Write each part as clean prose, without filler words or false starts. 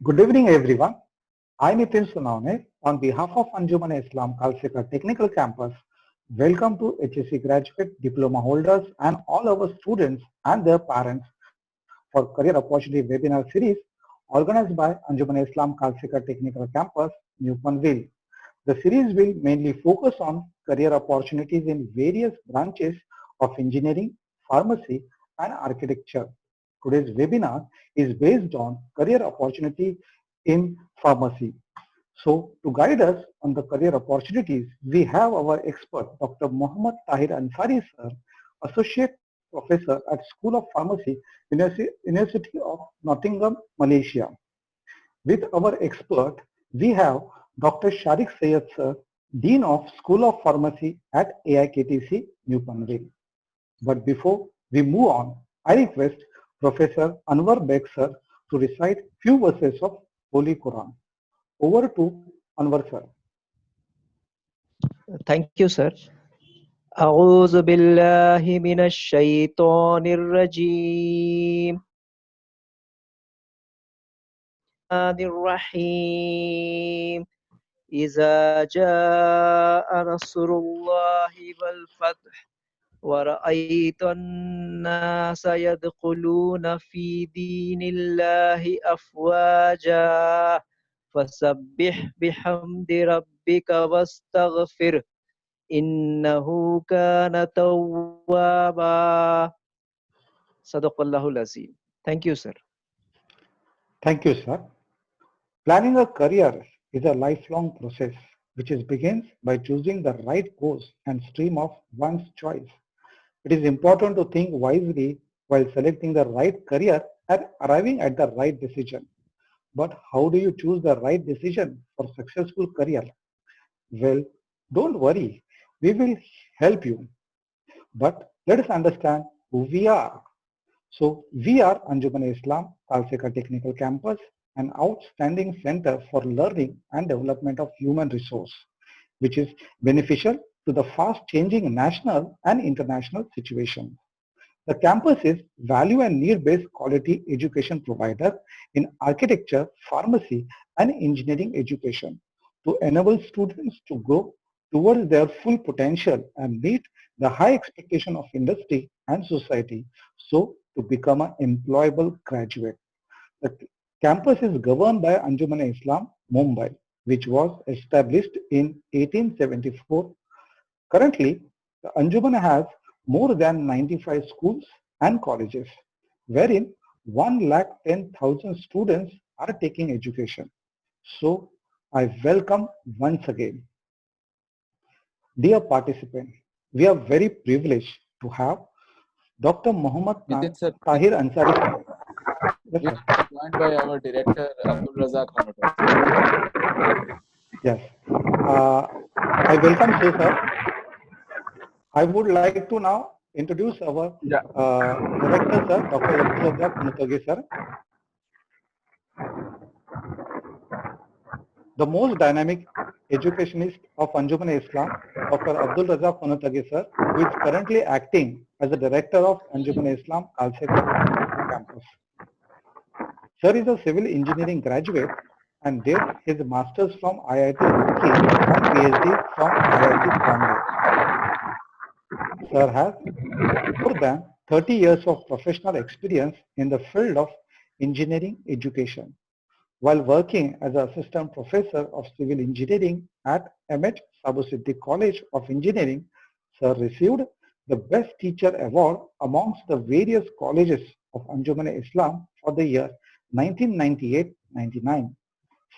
Good evening, everyone. I Nitin Sunane on behalf of Anjuman-I-Islam Kalsekar Technical Campus. Welcome to HSC graduate diploma holders and all our students and their parents for Career Opportunity webinar series organized by Anjuman-I-Islam Kalsekar Technical Campus, Newtonville. The series will mainly focus on career opportunities in various branches of engineering, pharmacy, and architecture. Today's webinar is based on career opportunity in pharmacy. So to guide us on the career opportunities, we have our expert, Dr. Mohammed Tahir Ansari, sir, Associate Professor at School of Pharmacy, University of Nottingham, Malaysia. With our expert, we have Dr. Shariq Syed, sir, Dean of School of Pharmacy at AIKTC, Newtonville. But before we move on, I request Professor Anwar Beg, sir, to recite few verses of Holy Quran. Over to Anwar, sir. Thank you, sir. أعوذ بالله من الشيطان الرجيم. الرحيم إذا جاء نصر الله والفتح ورأيت الناس يدخلون في دين الله أفواجا فسبح بحمد ربك واستغفر إنه كان توابا صدق الله العظيم. Thank you, sir. Thank you, sir. Planning a career is a lifelong process which begins by choosing the right course and stream of one's choice. It is important to think wisely while selecting the right career and arriving at the right decision. But how do you choose the right decision for successful career? Well, don't worry, we will help you. But let us understand who we are. So we are Anjuman-I-Islam Kalsekar Technical Campus, an outstanding center for learning and development of human resource, which is beneficial to the fast-changing national and international situation. The campus is value and need-based quality education provider in architecture, pharmacy, and engineering education to enable students to grow towards their full potential and meet the high expectation of industry and society, so to become an employable graduate. The campus is governed by Anjuman-I-Islam, Mumbai, which was established in 1874. Currently, the Anjuman has more than 95 schools and colleges, wherein 110,000 students are taking education. So, I welcome once again. Dear participants, we are very privileged to have Dr. Mohammed Tahir Ansari. Yes, we are joined by our director Abdul Razak Honoto. Yes, I welcome you, sir. I would like to now introduce our director, sir, Dr. Abdul Razak Honoto, sir. The most dynamic educationist of Anjuman-I-Islam, Dr. Abdul Razak Honoto, sir, who is currently acting as the director of Anjuman-I-Islam Kalsekar campus. Sir is a civil engineering graduate and did his master's from IIT Roorkee and PhD from IIT Bombay. Sir has more than 30 years of professional experience in the field of engineering education. While working as an assistant professor of civil engineering at MH Sabu Siddique College of Engineering, Sir received the Best Teacher Award amongst the various colleges of Anjuman-I-Islam for the year 1998-99.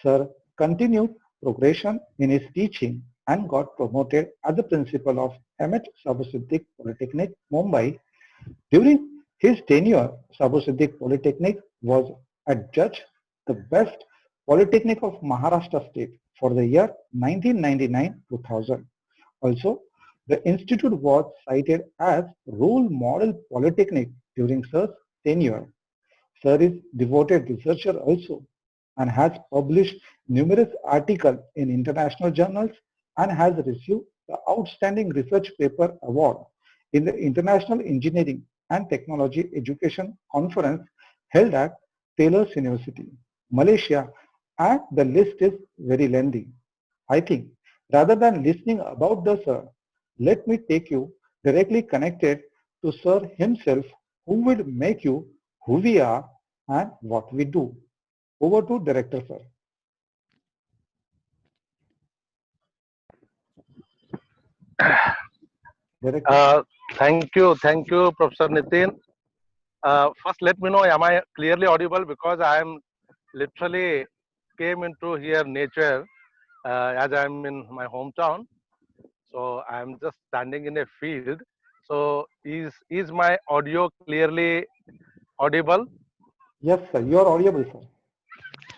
Sir continued progression in his teaching and got promoted as the principal of MH Sabu Siddique Polytechnic, Mumbai. During his tenure, Sabu Siddique Polytechnic was adjudged the best Polytechnic of Maharashtra state for the year 1999-2000. Also, the institute was cited as role model polytechnic during Sir's tenure. Sir is devoted researcher also and has published numerous articles in international journals and has received the Outstanding Research Paper Award in the International Engineering and Technology Education Conference held at Taylor's University. Malaysia, and the list is very lengthy. I think rather than listening about the Sir, let me take you directly connected to Sir himself who will make you who we are and what we do. Over to Director Sir. Director. Thank you, Professor Nitin. First, let me know, am I clearly audible? Because I am literally came into here nature as I am in my hometown. So I am just standing in a field. So is my audio clearly audible? Yes, sir. You are audible, sir.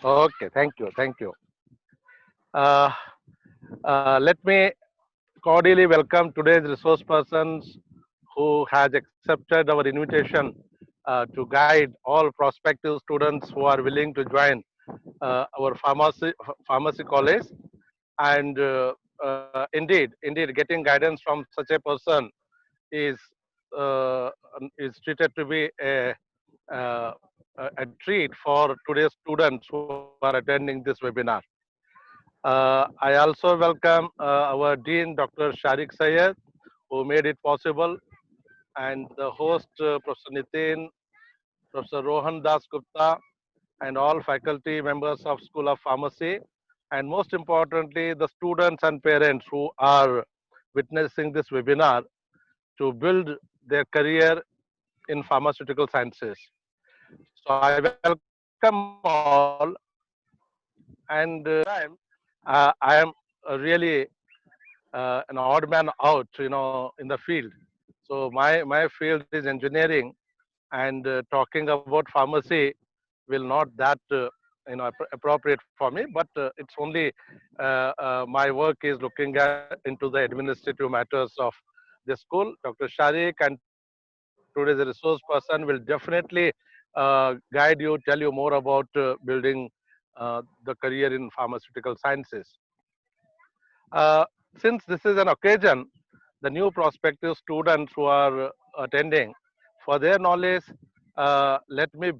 Okay, thank you, thank you. Uh, Let me cordially welcome today's resource persons who has accepted our invitation to guide all prospective students who are willing to join our pharmacy college. And indeed, getting guidance from such a person is uh, is treated to be uh, a treat for today's students who are attending this webinar. I also welcome our Dean, Dr. Shariq Syed, who made it possible, and the host, Professor Nitin, Professor Rohan Das Gupta, and all faculty members of School of Pharmacy, and most importantly, the students and parents who are witnessing this webinar to build their career in pharmaceutical sciences. So I welcome all, and I am really an odd man out, in the field. So my field is engineering, and talking about pharmacy will not that appropriate for me. But it's only my work is looking at into the administrative matters of the school. Dr. Shariq and today's resource person will definitely guide you, tell you more about building the career in pharmaceutical sciences. Uh, since this is an occasion, the new prospective students who are attending, for their knowledge, let me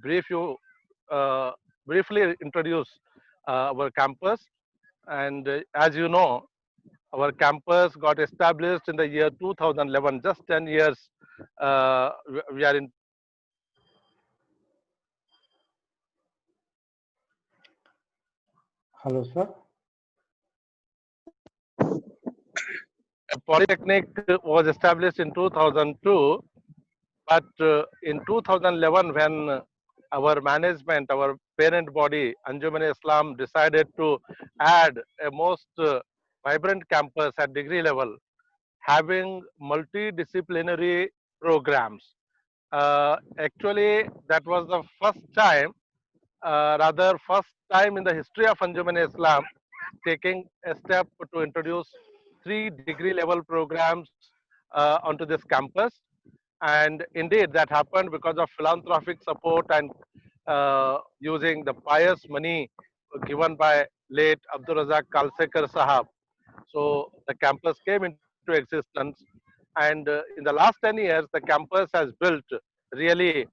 uh, briefly introduce our campus. And as you know, our campus got established in the year 2011, just 10 years. We are into our 10th year. Hello, sir. Polytechnic was established in 2002. But in 2011, when our management, our parent body, Anjuman-I-Islam, decided to add a most vibrant campus at degree level, having multidisciplinary programs. Actually, that was the first time in the history of Anjuman-I-Islam taking a step to introduce 3 degree level programs onto this campus. And indeed, that happened because of philanthropic support and using the pious money given by late Abdul Razak Kalsekar Sahab. So the campus came into existence, and in the last 10 years, the campus has built really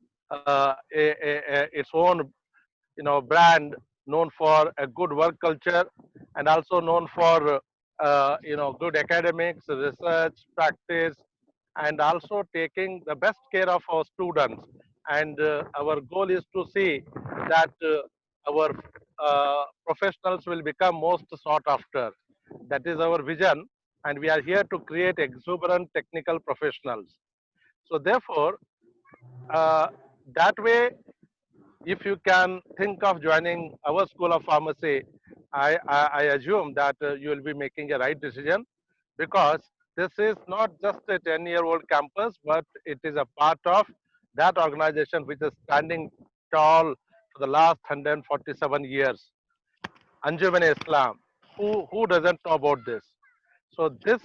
its own brand, known for a good work culture, and also known for good academics, research, practice, and also taking the best care of our students. And our goal is to see that our professionals will become most sought after. That is our vision, and we are here to create exuberant technical professionals. So therefore, uh, that way, if you can think of joining our School of Pharmacy, I assume that you will be making a right decision, because this is not just a 10-year-old campus, but it is a part of that organization which is standing tall for the last 147 years. Anjuman-I-Islam. Who doesn't know about this? So this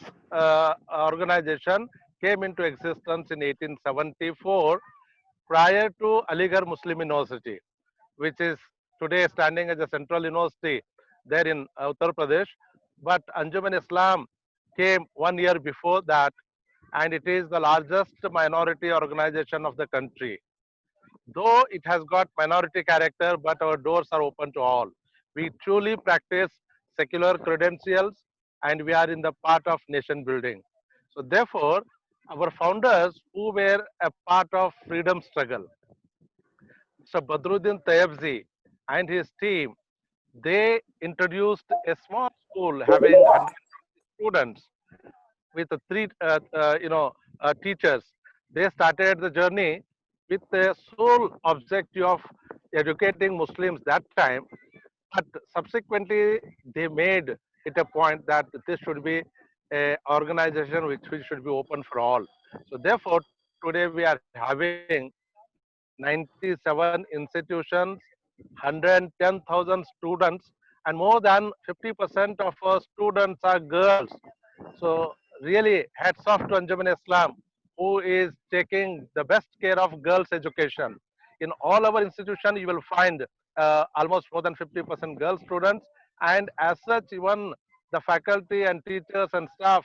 organization came into existence in 1874 prior to Aligarh Muslim University, which is today standing as a central university there in Uttar Pradesh. But Anjuman Islam came 1 year before that, and it is the largest minority organization of the country. though it has got minority character, but our doors are open to all. We truly practice secular credentials and we are in the part of nation building. So therefore, our founders who were a part of freedom struggle, Mr. Badruddin Tayebzi and his team, they introduced a small school having 100 students with teachers. They started the journey with the sole objective of educating Muslims that time, but subsequently they made it a point that this should be a organization which should be open for all. So therefore, today we are having 97 institutions, 110,000 students, and more than 50% of our students are girls. So really, hats off to Anjuman-I-Islam, who is taking the best care of girls' education. In all our institutions, you will find almost more than 50% girl students, and as such, even the faculty and teachers and staff,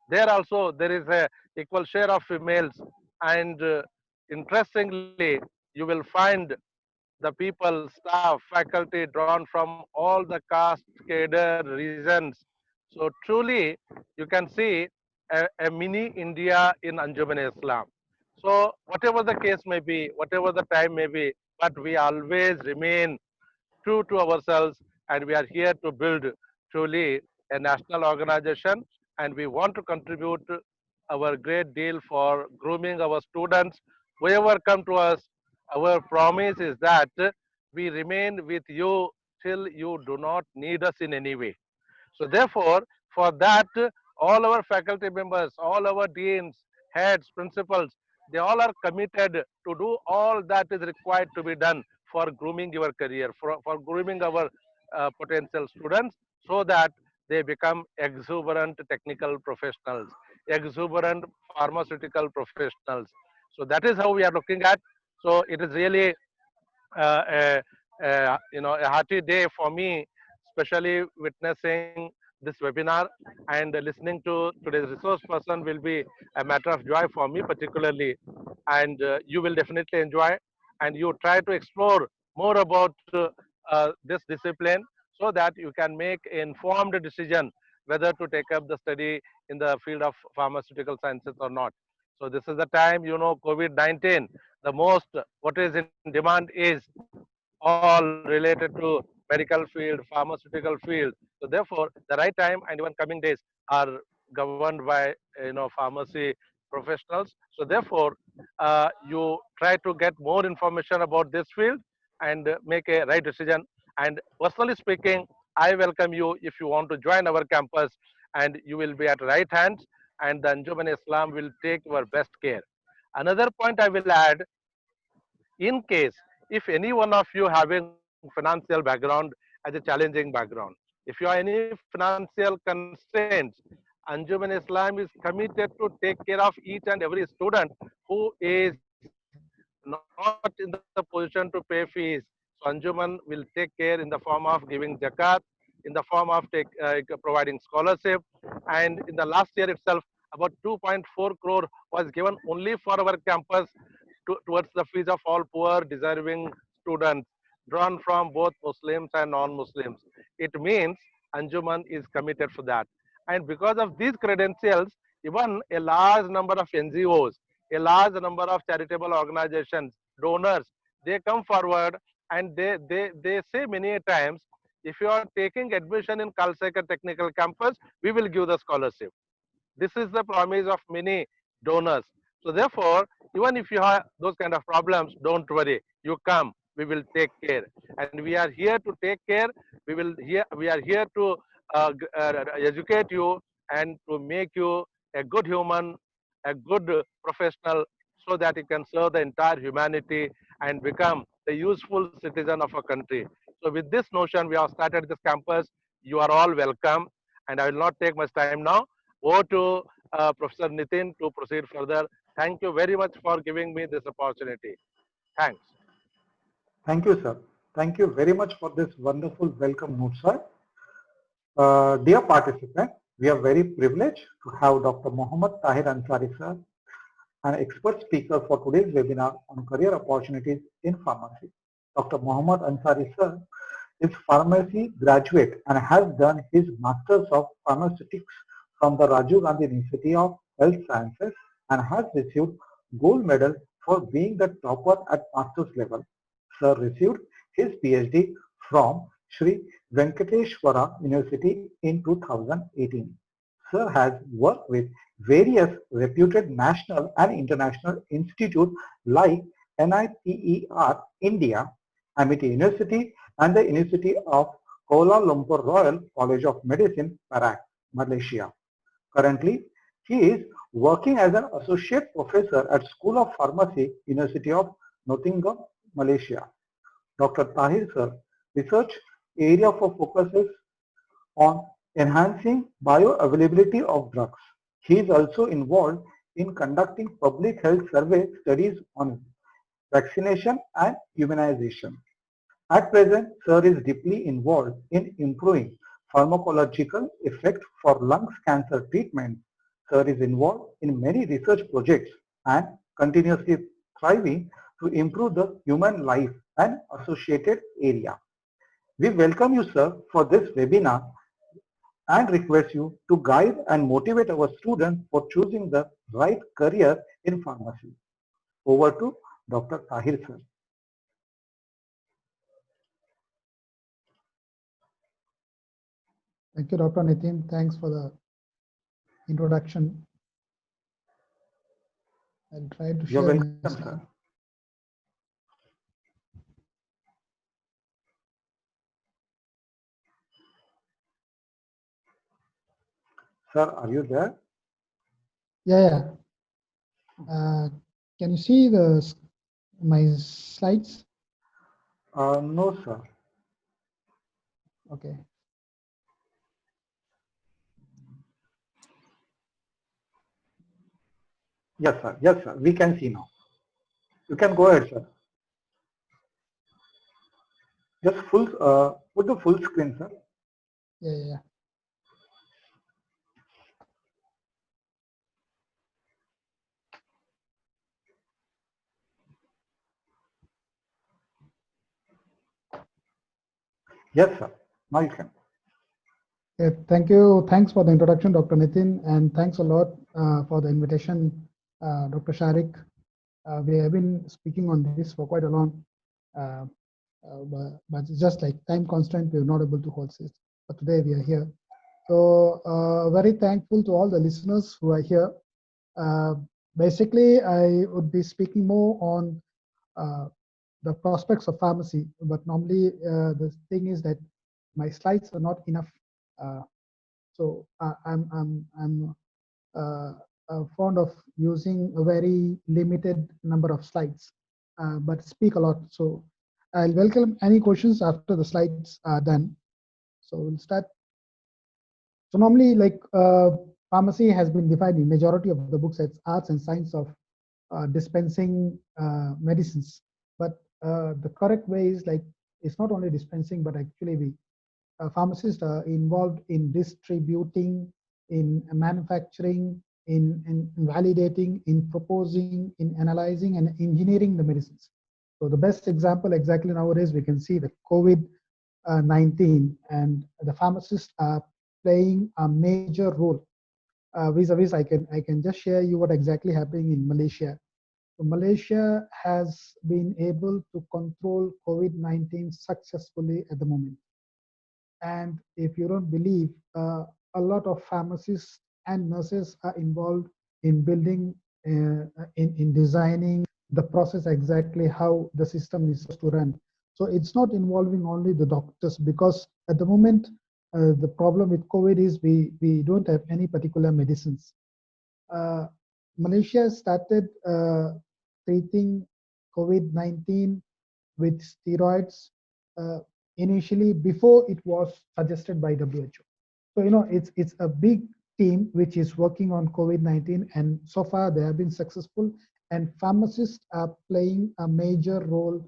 there also there is a equal share of females. And interestingly, you will find the people, staff, faculty drawn from all the caste, cadre, regions. So truly, you can see a mini India in Anjuman-I-Islam. So whatever the case may be, whatever the time may be, but we always remain true to ourselves and we are here to build truly a national organization and we want to contribute our great deal for grooming our students. Whoever come to us, our promise is that we remain with you till you do not need us in any way. So therefore, for that, all our faculty members, all our deans, heads, principals, they all are committed to do all that is required to be done for grooming your career, for grooming our potential students so that they become exuberant technical professionals, exuberant pharmaceutical professionals. So that is how we are looking at. So it is really a hearty day for me, especially witnessing this webinar and listening to today's resource person will be a matter of joy for me particularly, and you will definitely enjoy and you try to explore more about this discipline so that you can make an informed decision whether to take up the study in the field of pharmaceutical sciences or not. So this is the time, COVID-19, the most what is in demand is all related to medical field, pharmaceutical field. So therefore, the right time and even coming days are governed by pharmacy professionals. So therefore, you try to get more information about this field and make a right decision. And personally speaking, I welcome you if you want to join our campus, and you will be at right hands, and the Anjuman-I-Islam will take your best care. Another point I will add, in case if any one of you having financial background as a challenging background, if you are any financial constraints, Anjuman-I-Islam is committed to take care of each and every student who is not in the position to pay fees. So Anjuman will take care in the form of giving zakat, in the form of providing scholarship. And in the last year itself, about 2.4 crore was given only for our campus towards the fees of all poor, deserving students drawn from both Muslims and non-Muslims. It means Anjuman is committed for that. And because of these credentials, even a large number of NGOs, a large number of charitable organizations, donors, they come forward and they say many a times, if you are taking admission in Kalsekar Technical Campus, we will give the scholarship. This is the promise of many donors. So therefore, even if you have those kind of problems, don't worry. You come, we will take care, and we are here to take care. We are here to educate you and to make you a good human, a good professional, so that you can serve the entire humanity and become the useful citizen of a country. So with this notion, we have started this campus. You are all welcome, and I will not take much time now. Over to Professor Nitin to proceed further. Thank you very much for giving me this opportunity. Thanks. Thank you, sir. Thank you very much for this wonderful welcome note, sir. Dear participant, we are very privileged to have Dr. Mohammed Tahir Ansari, sir, an expert speaker for today's webinar on career opportunities in pharmacy. Dr. Mohammed Ansari sir is pharmacy graduate and has done his Masters of Pharmaceutics from the Rajiv Gandhi Institute of Health Sciences and has received gold medal for being the topper at master's level. Sir received his PhD from Sri Venkateshwara University in 2018. Sir has worked with various reputed national and international institutes like NITER India, Amity University, and the University of Kuala Lumpur Royal College of Medicine, Perak, Malaysia. Currently, he is working as an associate professor at School of Pharmacy, University of Nottingham, Malaysia. Dr. Tahir sir research area for focus is on enhancing bioavailability of drugs. He is also involved in conducting public health survey studies on vaccination and immunization. At present, Sir is deeply involved in improving pharmacological effect for lungs cancer treatment. Sir is involved in many research projects and continuously striving to improve the human life and associated area. We welcome you, sir, for this webinar and request you to guide and motivate our students for choosing the right career in pharmacy. Over to Dr. Tahir, sir. Thank you, Dr. Nitin. Thanks for the introduction. I'll try to You're share my welcome, screen. sir. Sir, are you there? Yeah. Can you see my slides? No, sir. Okay. Yes, sir. Yes, sir. We can see now. You can go ahead, sir. Just put the full screen, sir. Yeah. Yes, sir. Now you can. Thank you. Thanks for the introduction, Dr. Nitin, and thanks a lot for the invitation, Dr. Shariq. We have been speaking on this for quite a long, but it's just like time constant, we're not able to hold this. But today we are here. So very thankful to all the listeners who are here. Basically, I would be speaking more on the prospects of pharmacy, but normally the thing is that my slides are not enough. So I'm fond of using a very limited number of slides, but speak a lot. So I'll welcome any questions after the slides are done. So we'll start. So normally, like pharmacy has been defined in majority of the books as arts and science of dispensing medicines. But the correct way is like it's not only dispensing, but actually we pharmacists are involved in distributing, in manufacturing, in validating, in proposing, in analyzing, and engineering the medicines. So the best example exactly nowadays we can see the COVID-19, and the pharmacists are playing a major role. Vis-a-vis, I can just share you what exactly happening in Malaysia. So Malaysia has been able to control COVID-19 successfully at the moment. And if you don't believe, a lot of pharmacists and nurses are involved in building, in designing the process exactly how the system is supposed to run. So it's not involving only the doctors, because at the moment, the problem with COVID is we don't have any particular medicines. Malaysia started treating COVID-19 with steroids initially before it was suggested by WHO. So it's a big team which is working on COVID-19, and so far they have been successful. And pharmacists are playing a major role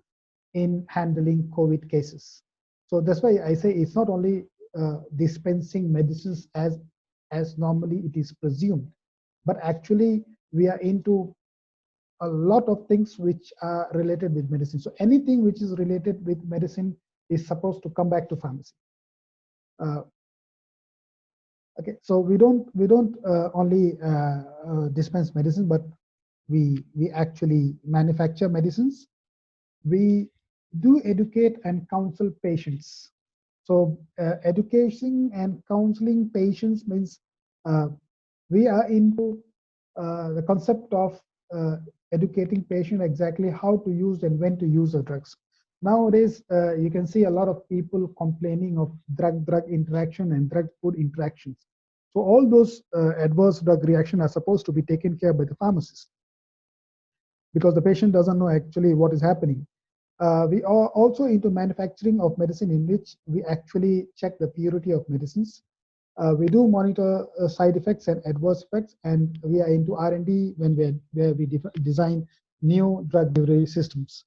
in handling COVID cases. So that's why I say it's not only dispensing medicines as normally it is presumed, but actually we are into a lot of things which are related with medicine. So anything which is related with medicine is supposed to come back to pharmacy. Okay, so we don't only dispense medicine, but we actually manufacture medicines. We do educate and counsel patients. So education and counseling patients means we are into the concept of educating patient exactly how to use and when to use the drugs. Nowadays, you can see a lot of people complaining of drug-drug interaction and drug-food interactions. So all those adverse drug reactions are supposed to be taken care by the pharmacist, because the patient doesn't know actually what is happening. We are also into manufacturing of medicine, in which we actually check the purity of medicines. We do monitor side effects and adverse effects, and we are into R&D where we design new drug delivery systems.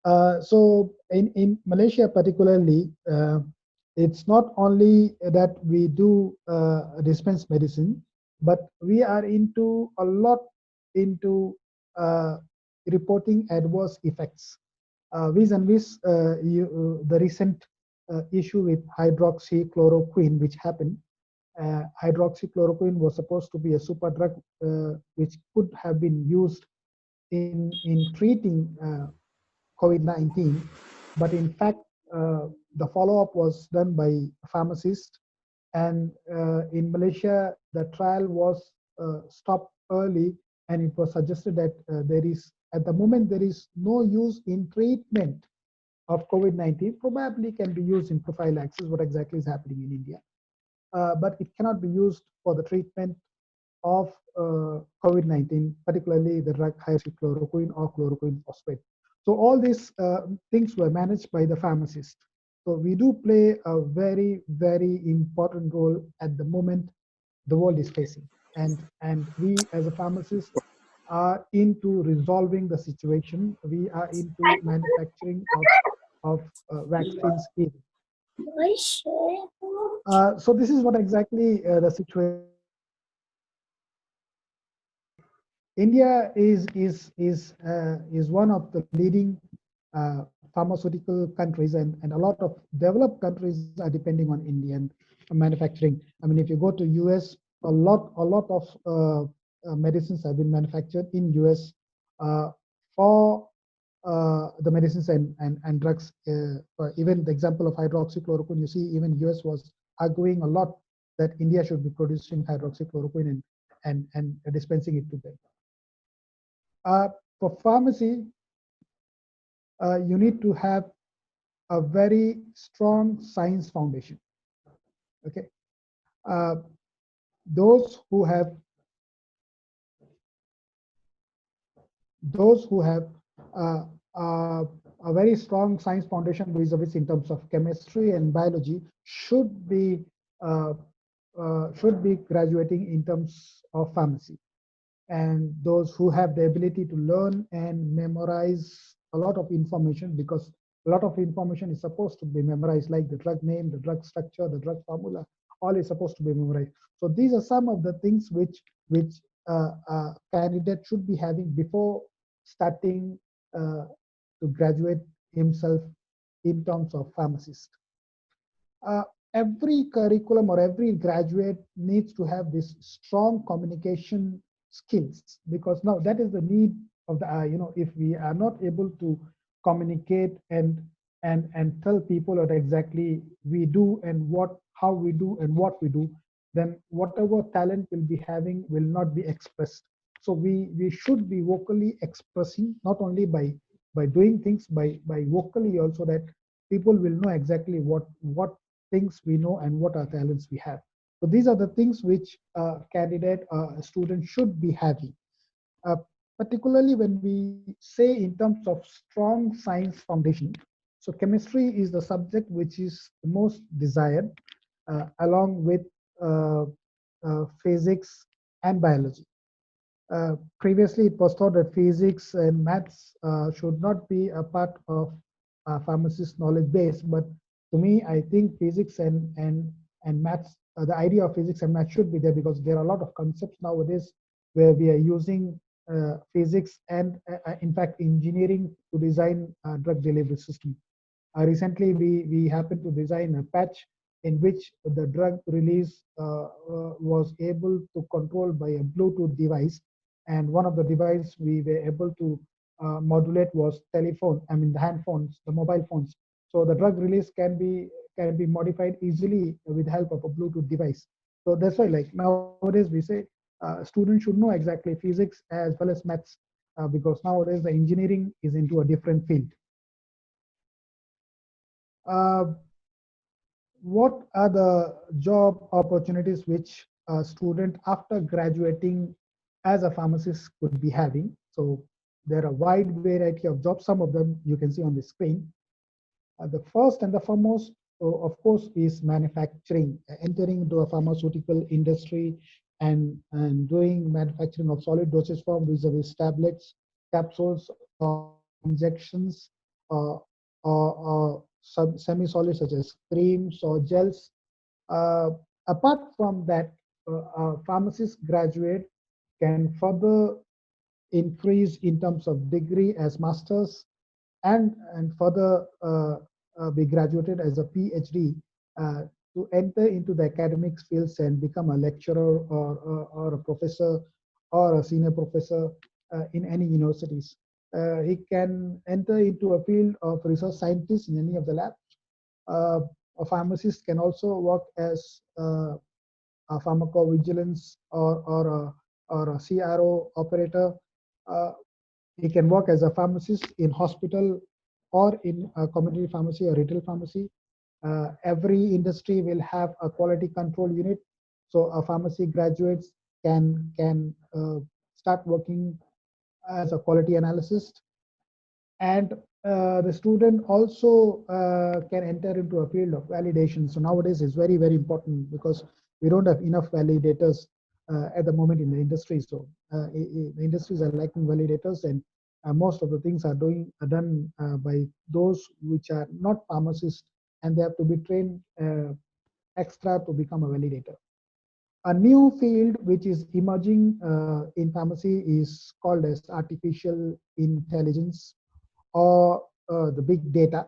So in Malaysia particularly, it's not only that we do dispense medicine, but we are into a lot into reporting adverse effects. Vis-a-vis the recent issue with hydroxychloroquine, which happened. Hydroxychloroquine was supposed to be a super drug which could have been used in treating COVID-19, but in fact, the follow-up was done by a pharmacist, and in Malaysia, the trial was stopped early, and it was suggested that at the moment, there is no use in treatment of COVID-19. Probably can be used in prophylaxis, what exactly is happening in India, but it cannot be used for the treatment of COVID-19, particularly the drug hydroxychloroquine or chloroquine phosphate. So all these things were managed by the pharmacist. So we do play a very, very important role at the moment the world is facing. And we as a pharmacist are into resolving the situation. We are into manufacturing of vaccines even. So this is what exactly the situation. India is one of the leading pharmaceutical countries, and a lot of developed countries are depending on Indian manufacturing. I mean, if you go to US, a lot of medicines have been manufactured in US for the medicines and drugs. Even the example of hydroxychloroquine, you see, even US was arguing a lot that India should be producing hydroxychloroquine and dispensing it to them. For pharmacy, you need to have a very strong science foundation. Okay, those who have a very strong science foundation vis-a-vis in terms of chemistry and biology should be graduating in terms of pharmacy. And those who have the ability to learn and memorize a lot of information, because a lot of information is supposed to be memorized, like the drug name, the drug structure, the drug formula, all is supposed to be memorized. So these are some of the things which a candidate should be having before starting to graduate himself in terms of pharmacist. Every curriculum or every graduate needs to have this strong communication skills, because now that is the need of the if we are not able to communicate and tell people what exactly we do and how we do and what we do, then whatever talent we'll be having will not be expressed. So we should be vocally expressing, not only by doing things, by vocally also, that people will know exactly what things we know and what are talents we have. So these are the things which a candidate, a student should be having. Particularly when we say in terms of strong science foundation, so chemistry is the subject which is the most desired, along with physics and biology. Previously, it was thought that physics and maths should not be a part of pharmacist knowledge base, but to me, I think physics and maths, the idea of physics and maths should be there, because there are a lot of concepts nowadays where we are using physics, and in fact engineering to design a drug delivery system. Recently, we happened to design a patch in which the drug release was able to control by a Bluetooth device. And one of the devices we were able to modulate was telephone, I mean the hand phones, the mobile phones. So the drug release can be modified easily with the help of a Bluetooth device. So that's why, like nowadays, we say students should know exactly physics as well as maths, because nowadays the engineering is into a different field. Uh, what are the job opportunities which a student after graduating as a pharmacist could be having? So there are a wide variety of jobs. Some of them you can see on the screen. The first and the foremost, of course, is manufacturing, entering into a pharmaceutical industry and doing manufacturing of solid dosage form vis-a-vis tablets, capsules, or injections, uh, or semi-solid such as creams or gels. Uh, Apart from that, a pharmacist graduate can further increase in terms of degree as masters and further be graduated as a PhD to enter into the academic fields and become a lecturer or a professor or a senior professor in any universities. He can enter into a field of research scientist in any of the labs. Uh, a pharmacist can also work as a pharmacovigilance or a CRO operator. Uh, he can work as a pharmacist in hospital or in a community pharmacy or retail pharmacy. Every industry will have a quality control unit. So a pharmacy graduates can start working as a quality analyst, and the student also can enter into a field of validation. So nowadays it's very important because we don't have enough validators at the moment in the industry. So the industries are lacking validators, and most of the things are done by those which are not pharmacists, and they have to be trained extra to become a validator. A new field which is emerging in pharmacy is called as artificial intelligence, or the big data.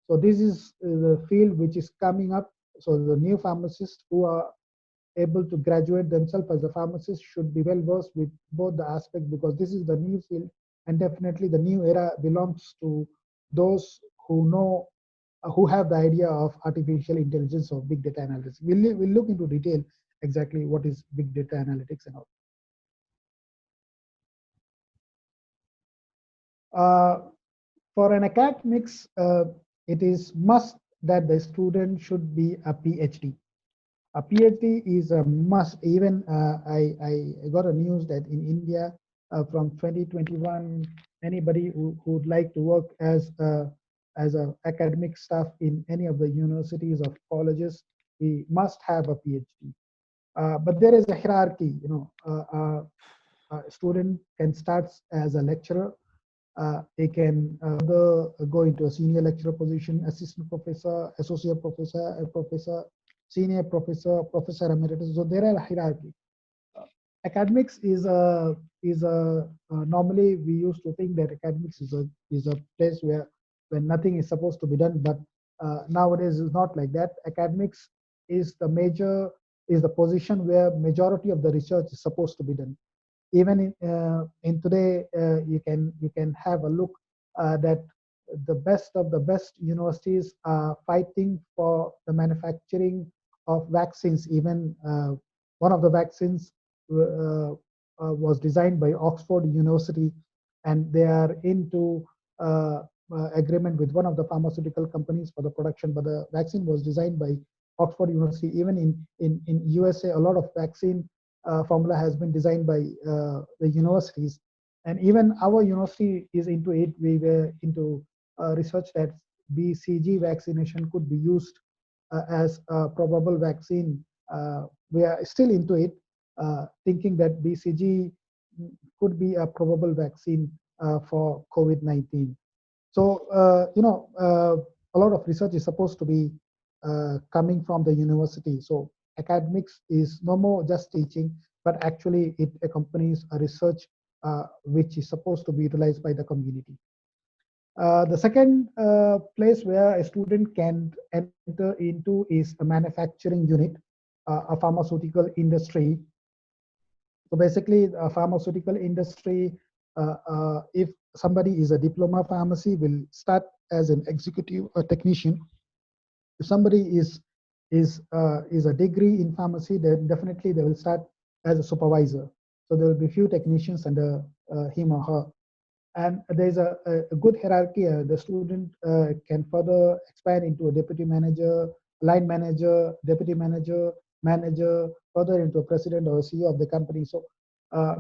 So this is the field which is coming up. So the new pharmacists who are able to graduate themselves as a pharmacist should be well versed with both the aspects, because this is the new field, and definitely the new era belongs to those who know, who have the idea of artificial intelligence or big data analytics. We'll look into detail exactly what is big data analytics and all. For an academics, it is must that the student should be a PhD. A PhD is a must. Even I got a news that in India from 2021, anybody who would like to work as a academic staff in any of the universities or colleges, he must have a PhD. But there is a hierarchy. A student can start as a lecturer. They can go into a senior lecturer position, assistant professor, associate professor, a professor, senior professor, professor emeritus. So there are hierarchy. Academics is a normally we used to think that academics is a place where nothing is supposed to be done, but nowadays it's not like that. Academics is the position where majority of the research is supposed to be done. Even in today, you can have a look that the best of the best universities are fighting for the manufacturing of vaccines. Even one of the vaccines was designed by Oxford University, and they are into agreement with one of the pharmaceutical companies for the production. But the vaccine was designed by Oxford University. Even in USA, a lot of vaccine formula has been designed by the universities, and even our university is into it. We were into research that BCG vaccination could be used as a probable vaccine. We are still into it, thinking that BCG could be a probable vaccine for COVID-19. So, a lot of research is supposed to be coming from the university. So academics is no more just teaching, but actually it accompanies a research which is supposed to be utilized by the community. The second place where a student can enter into is a manufacturing unit, a pharmaceutical industry. So basically, a pharmaceutical industry, if somebody is a diploma pharmacy, will start as an executive or technician. If somebody is a degree in pharmacy, then definitely they will start as a supervisor. So there will be few technicians under him or her, and there's a good hierarchy. The student can further expand into a deputy manager, line manager, deputy manager, manager, further into a president or CEO of the company. So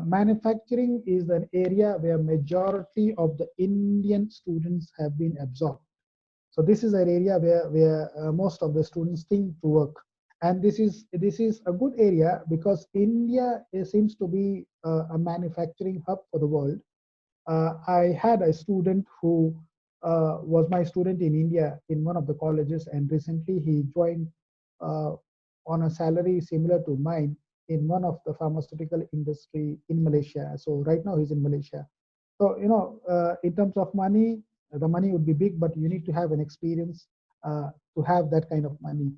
manufacturing is an area where majority of the Indian students have been absorbed. So this is an area where most of the students think to work. And this is a good area because India seems to be a manufacturing hub for the world. I had a student who was my student in India in one of the colleges, and recently he joined uh, on a salary similar to mine in one of the pharmaceutical industry in Malaysia. So right now he's in Malaysia. So in terms of money, the money would be big, but you need to have an experience to have that kind of money.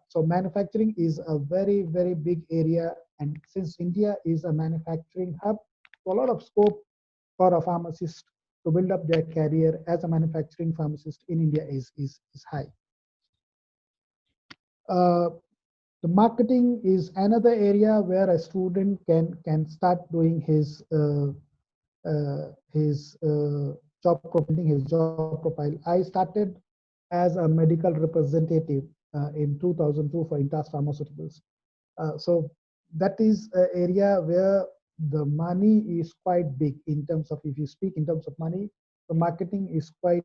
So manufacturing is a very big area, and since India is a manufacturing hub, so a lot of scope for a pharmacist to build up their career as a manufacturing pharmacist in India is high. Uh, the marketing is another area where a student can start doing job profiling, his job profile. I started as a medical representative in 2002 for Intas Pharmaceuticals. So that is an area where the money is quite big in terms of, if you speak in terms of money, the marketing is quite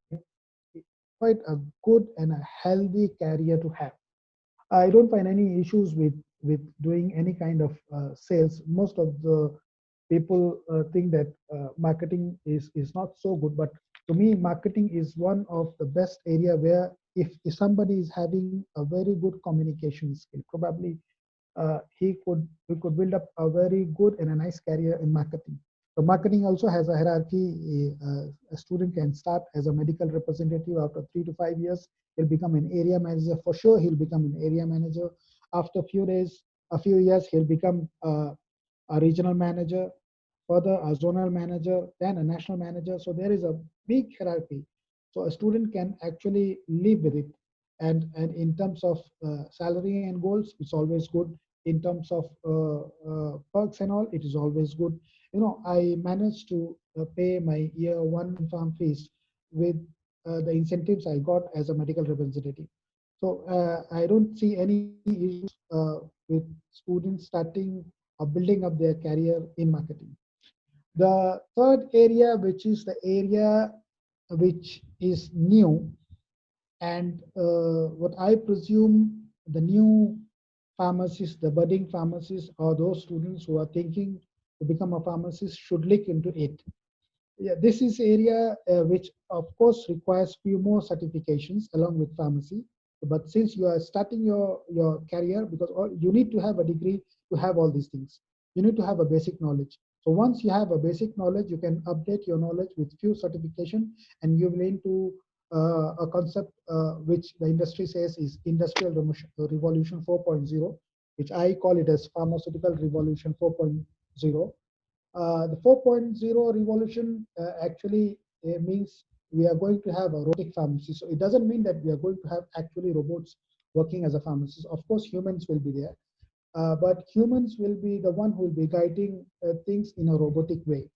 a good and a healthy career to have. I don't find any issues with doing any kind of sales. Most of the people think that marketing is not so good, but to me, marketing is one of the best area where if somebody is having a very good communication skill, probably he could build up a very good and a nice career in marketing. So marketing also has a hierarchy. A student can start as a medical representative. After 3 to 5 years, he'll become an area manager. For sure, he'll become an area manager. After a few years, he'll become a regional manager, further a zonal manager, then a national manager. So there is a big hierarchy. So a student can actually live with it. And in terms of salary and goals, it's always good. In terms of perks and all, it is always good. I managed to pay my year one farm fees with the incentives I got as a medical representative. So I don't see any issues with students starting or building up their career in marketing. The third area, which is the area which is new, and what I presume the new pharmacists, the budding pharmacists, or those students who are thinking to become a pharmacist should look into it. Yeah, this is area which of course requires few more certifications along with pharmacy. But since you are starting your career, because you need to have a degree to have all these things, you need to have a basic knowledge. So once you have a basic knowledge, you can update your knowledge with few certification, and you will into a concept which the industry says is industrial revolution 4.0, which I call it as pharmaceutical revolution 4.0. The 4.0 revolution actually means we are going to have a robotic pharmacy. So it doesn't mean that we are going to have actually robots working as a pharmacist. Of course, humans will be there, but humans will be the one who will be guiding things in a robotic way.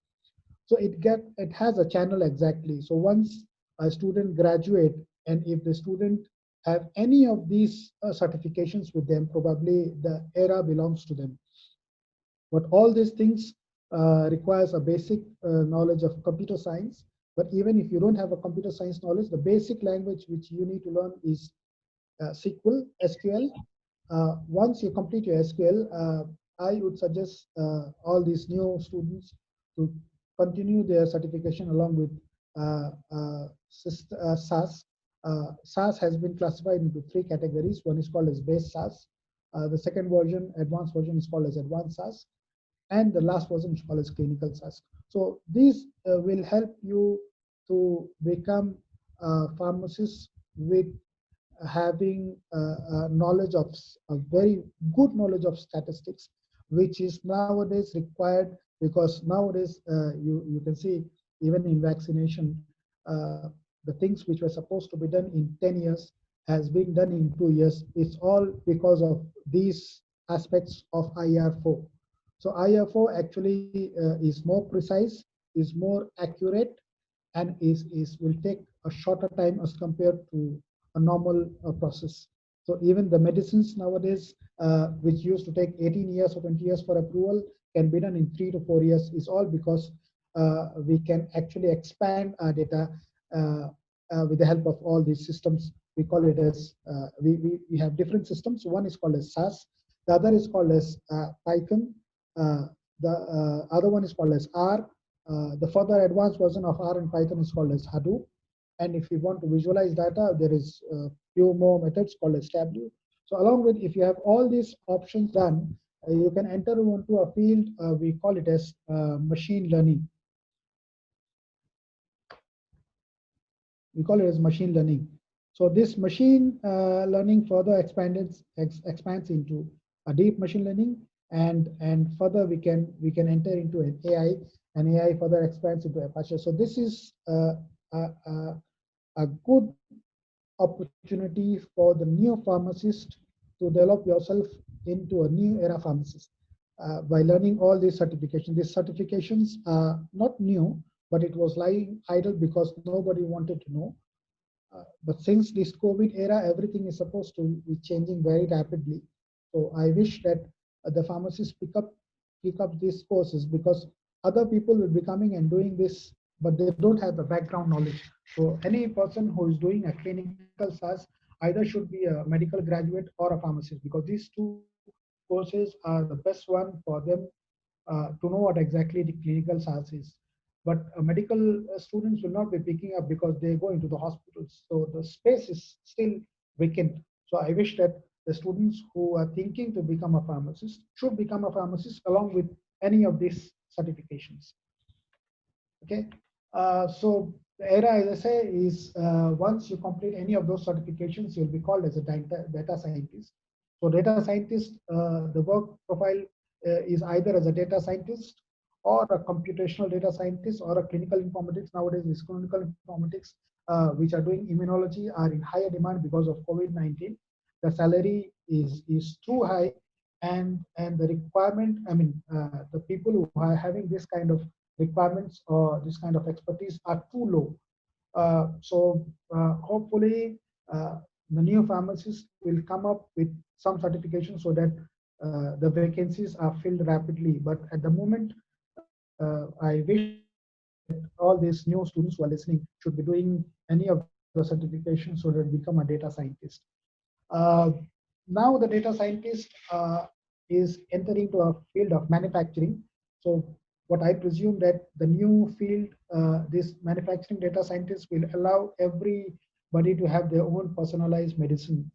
So it has a channel exactly. So once a student graduate, and if the student have any of these certifications with them, probably the era belongs to them. But all these things requires a basic knowledge of computer science. But even if you don't have a computer science knowledge, the basic language which you need to learn is SQL. Once you complete your SQL, I would suggest all these new students to continue their certification along with SAS. SAS has been classified into three categories. One is called as base SAS. The second version, advanced version, is called as advanced SAS. and the last version is called as clinical SAS. So these will help you to become a pharmacist with having knowledge of a very good knowledge of statistics, which is nowadays required, because nowadays you can see even in vaccination, the things which were supposed to be done in 10 years has been done in 2 years. It's all because of these aspects of IR4. So IR4 actually is more precise, is more accurate, and is will take a shorter time as compared to a normal process. So even the medicines nowadays, which used to take 18 years or 20 years for approval, can be done in 3 to 4 years. Is all because we can actually expand our data with the help of all these systems. We call it as we have different systems. One is called as SAS, the other is called as Python, the other one is called as R. The further advanced version of R and Python is called as Hadoop. And if you want to visualize data, there is a few more methods called as Tableau. So along with, if you have all these options done, you can enter into a field, we call it as machine learning. We call it as machine learning. So this machine learning further expands into a deep machine learning, and further we can enter into an AI, and AI further expands into Apache. So this is a good opportunity for the new pharmacist to develop yourself into a new era pharmacist by learning all these certifications. These certifications are not new, but it was lying idle because nobody wanted to know. But since this COVID era, everything is supposed to be changing very rapidly. So I wish that the pharmacists pick up these courses, because other people will be coming and doing this, but they don't have the background knowledge. So any person who is doing a clinical SAS either should be a medical graduate or a pharmacist, because these two courses are the best one for them to know what exactly the clinical SAS is. But medical students will not be picking up because they go into the hospitals. So the space is still vacant. So I wish that the students who are thinking to become a pharmacist should become a pharmacist along with any of these certifications. Okay. So the era, as I say, is once you complete any of those certifications, you'll be called as a data scientist. So data scientist, the work profile is either as a data scientist or a computational data scientist or a clinical informatics. Nowadays, this clinical informatics, which are doing immunology, are in higher demand because of COVID-19. The salary is too high, and the requirement, I mean, the people who are having this kind of requirements or this kind of expertise are too low. So hopefully the new pharmacists will come up with some certification so that the vacancies are filled rapidly. But at the moment, I wish that all these new students who are listening should be doing any of the certifications so that become a data scientist. Now the data scientist is entering to a field of manufacturing. So what I presume that the new field, this manufacturing data scientist will allow everybody to have their own personalized medicine.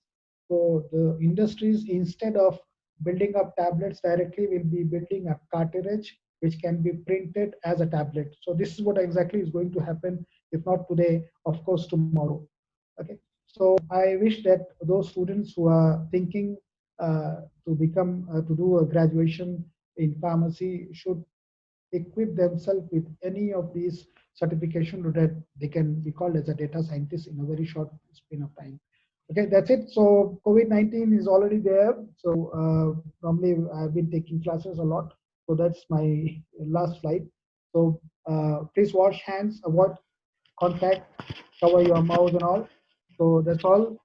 So the industries, instead of building up tablets directly, will be building a cartridge which can be printed as a tablet. So this is what exactly is going to happen, if not today, of course tomorrow. Okay. So I wish that those students who are thinking to do a graduation in pharmacy should equip themselves with any of these certification so that they can be called as a data scientist in a very short span of time. Okay, that's it. So COVID-19 is already there. So normally I've been taking classes a lot. So that's my last slide. So please wash hands, avoid contact, cover your mouth and all. So that's all.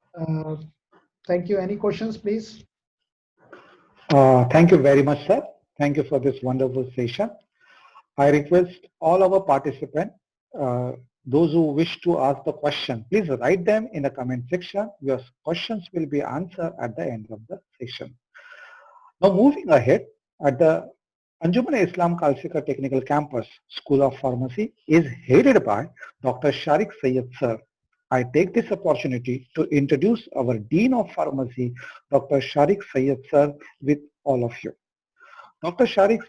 Thank you. Any questions, please? Thank you very much, sir. Thank you for this wonderful session. I request all our participants, those who wish to ask the question, please write them in the comment section. Your questions will be answered at the end of the session. Now moving ahead, at the Anjuman-I-Islam Kalsekar Technical Campus, School of Pharmacy is headed by Dr. Shariq Syed, sir. I take this opportunity to introduce our Dean of Pharmacy, Dr. Shariq Syed, sir, with all of you. Dr. Shariq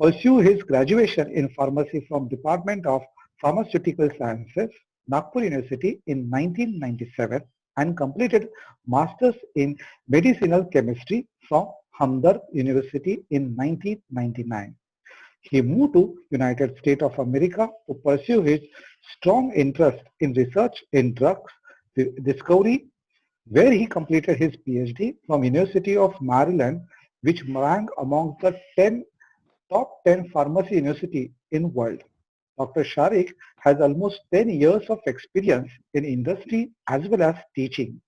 Pursue his graduation in pharmacy from Department of Pharmaceutical Sciences, Nagpur University in 1997 and completed Masters in Medicinal Chemistry from Hamdard University in 1999. He moved to United States of America to pursue his strong interest in research in drugs discovery, where he completed his PhD from University of Maryland, which ranked among the top 10 pharmacy university in world. Dr. Shariq has almost 10 years of experience in industry as well as teaching.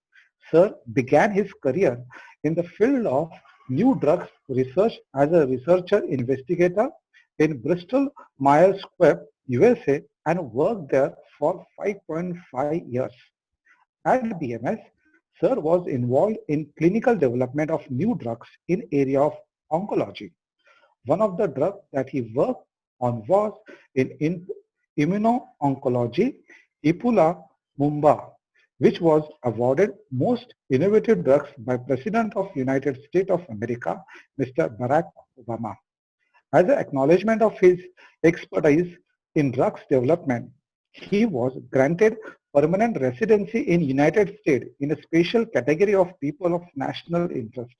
Sir began his career in the field of new drugs research as a researcher investigator in Bristol Myers Squibb, USA, and worked there for 5.5 years. At BMS, Sir was involved in clinical development of new drugs in area of oncology. One of the drugs that he worked on was in immuno-oncology, Mumba, which was awarded Most Innovative Drugs by President of United States of America, Mr. Barack Obama. As an acknowledgement of his expertise in drugs development, he was granted permanent residency in United States in a special category of people of national interest.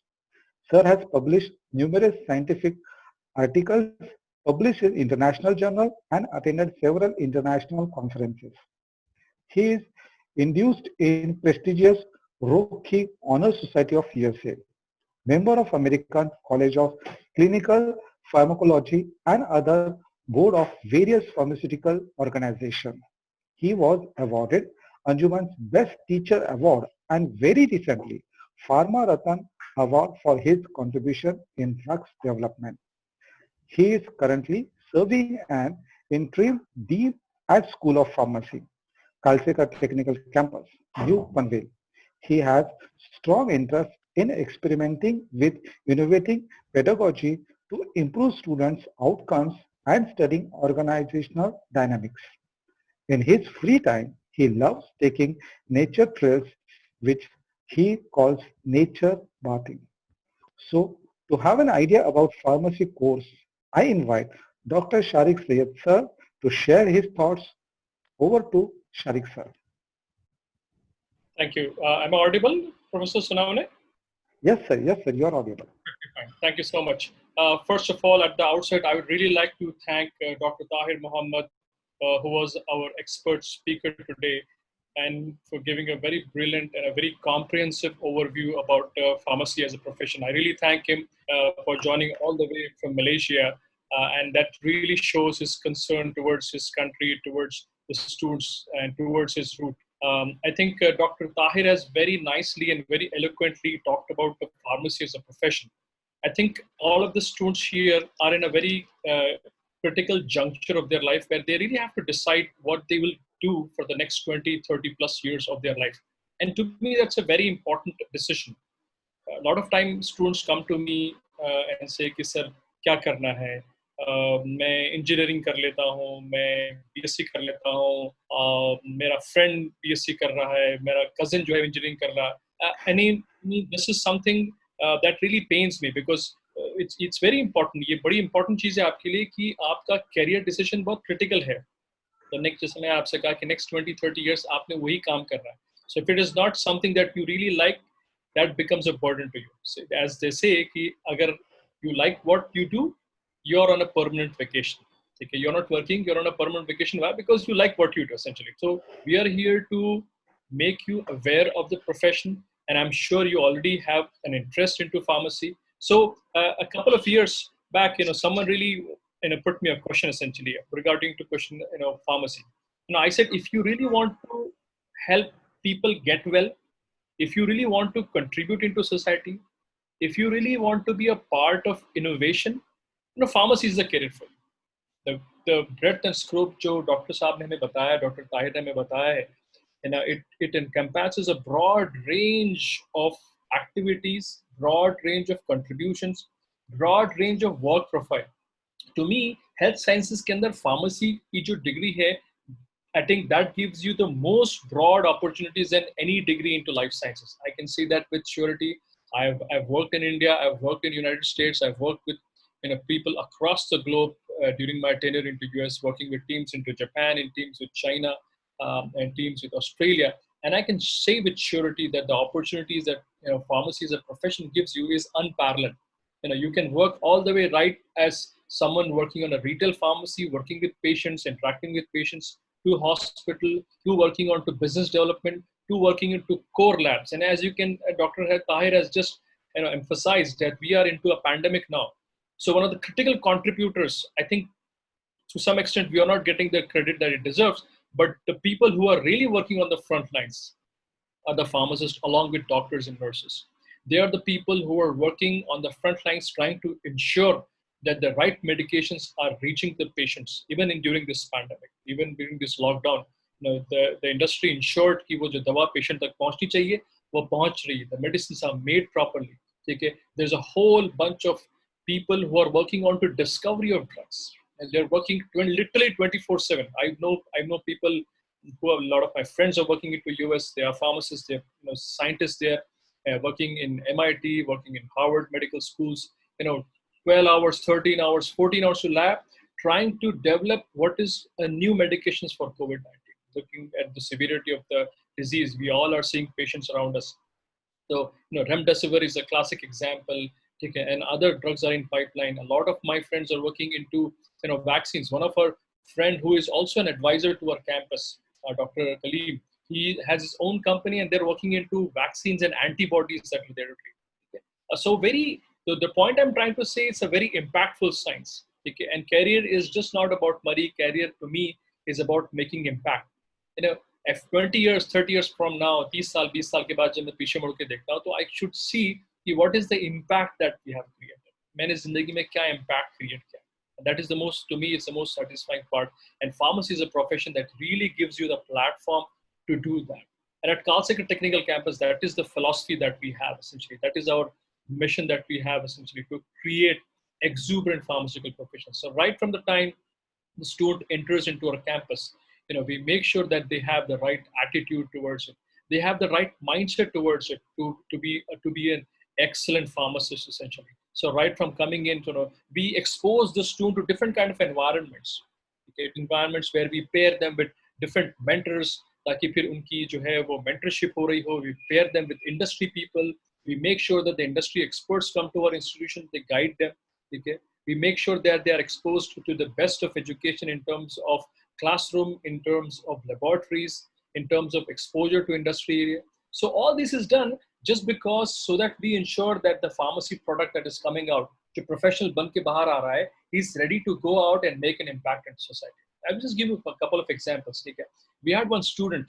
Sir has published numerous scientific articles, published in international journals, and attended several international conferences. He is induced in prestigious Rockie Honor Society of USA, member of American College of Clinical Pharmacology and other board of various pharmaceutical organizations. He was awarded Anjuman's Best Teacher Award and very recently Pharma Ratan Award for his contribution in drugs development. He is currently serving an interim dean at School of Pharmacy, Kalsekar Technical Campus, New Panvel. He has strong interest in experimenting with innovating pedagogy to improve students' outcomes and studying organizational dynamics. In his free time, he loves taking nature trails, which he calls nature bathing. So, to have an idea about pharmacy course, I invite Dr. Shariq Syed sir to share his thoughts. Over to Shariq sir. Thank you. Am I audible, Professor Sunamane? Yes, sir. Yes, sir. You're audible. Fine. Thank you so much. First of all, at the outset, I would really like to thank Dr. Tahir Muhammad, who was our expert speaker today, and for giving a very brilliant and a very comprehensive overview about pharmacy as a profession. I really thank him for joining all the way from Malaysia, and that really shows his concern towards his country, towards the students, and towards his route. I think Dr. Tahir has very nicely and very eloquently talked about the pharmacy as a profession. I think all of the students here are in a very critical juncture of their life where they really have to decide what they will do for the next 20, 30 plus years of their life. And to me, that's a very important decision. A lot of times students come to me and say, कि sir, क्या करना है? मैं engineering कर लेता हूँ, मैं BSc कर लेता हूँ, मेरा फ्रेंड बीएससी कर रहा है, मेरा कजिन जो है इंजीनियरिंग कर रहा है. And this is something that really pains me because it's very important. ये बड़ी important चीज़ है आपके लिए कि आपका career decision बहुत critical है. The next जैसे मैं आपसे कहा कि next 20-30 years आपने वही काम करना है. So if it is not something that you really like, that becomes a burden to you. So as they say कि अगर you like what you do, you're on a permanent vacation. Okay, you're not working, you're on a permanent vacation. Why? Because you like what you do, essentially. So we are here to make you aware of the profession, and I'm sure you already have an interest into pharmacy. So a couple of years back, someone really put me a question essentially regarding to question pharmacy. I said, if you really want to help people get well, if you really want to contribute into society, if you really want to be a part of innovation, pharmacy is the career for you. The breadth and scope जो doctor साहब ने हमें बताया, doctor Tahir ने हमें बताया है, it encompasses a broad range of activities, broad range of contributions, broad range of work profile. To me, health sciences के अंदर pharmacy की जो degree है, I think that gives you the most broad opportunities than any degree into life sciences. I can say that with surety. I've worked in India, I've worked in United States, I've worked with people across the globe during my tenure into US, working with teams into Japan, in teams with China, and teams with Australia. And I can say with surety that the opportunities that pharmacy as a profession gives you is unparalleled. You can work all the way right as someone working on a retail pharmacy, working with patients, interacting with patients, to hospital, to working on to business development, to working into core labs. And as you can, Dr. Tahir has just emphasized that we are into a pandemic now. So one of the critical contributors, I think, to some extent, we are not getting the credit that it deserves, but the people who are really working on the front lines are the pharmacists along with doctors and nurses. They are the people who are working on the front lines trying to ensure that the right medications are reaching the patients, even during this pandemic, even during this lockdown. The industry ensured कि वो जो दवा patient तक पहुंचनी चाहिए वो पहुंच रही है. The medicines are made properly. Okay? There's a whole bunch of people who are working on to discovery of drugs, and they're working literally 24/7. I know people who have, a lot of my friends are working into US. They are pharmacists, they're scientists there, working in MIT, working in Harvard medical schools. 12 hours, 13 hours, 14 hours to lab, trying to develop what is a new medications for COVID-19. Looking at the severity of the disease, we all are seeing patients around us. So, remdesivir is a classic example. Okay, and other drugs are in pipeline. A lot of my friends are working into vaccines. One of our friend who is also an advisor to our campus, Dr. Kaleem, he has his own company and they're working into vaccines and antibodies that are there to treat. Okay. So the point I'm trying to say, it's a very impactful science. Okay, and career is just not about money. Career to me is about making impact. If 20 years, 30 years from now, 30 साल, 20 साल के बाद जब मैं पीछे मुड़ के देखता हूँ, तो I should see what is the impact that we have created. मैंने जिंदगी में क्या impact create किया. That is the most, to me, it's the most satisfying part. And pharmacy is a profession that really gives you the platform to do that. And at Kalsekar Technical Campus, that is the philosophy that we have essentially. That is our mission that we have essentially, to create exuberant pharmaceutical professions. So right from the time the student enters into our campus, we make sure that they have the right attitude towards it. They have the right mindset towards it to be an excellent pharmacist essentially. So right from coming in, we expose the student to different kind of environments. Okay? Environments where we pair them with different mentors, ताकि फिर उनकी जो है वो mentorship हो रही हो. We pair them with industry people. We make sure that the industry experts come to our institution. They guide them. Okay? We make sure that they are exposed to the best of education in terms of classroom, in terms of laboratories, in terms of exposure to industry area. So all this is done just because so that we ensure that the pharmacy product that is coming out, जो professional बन के बाहर आ रहा है, he's ready to go out and make an impact in society. I'll just give you a couple of examples. Okay? We had one student,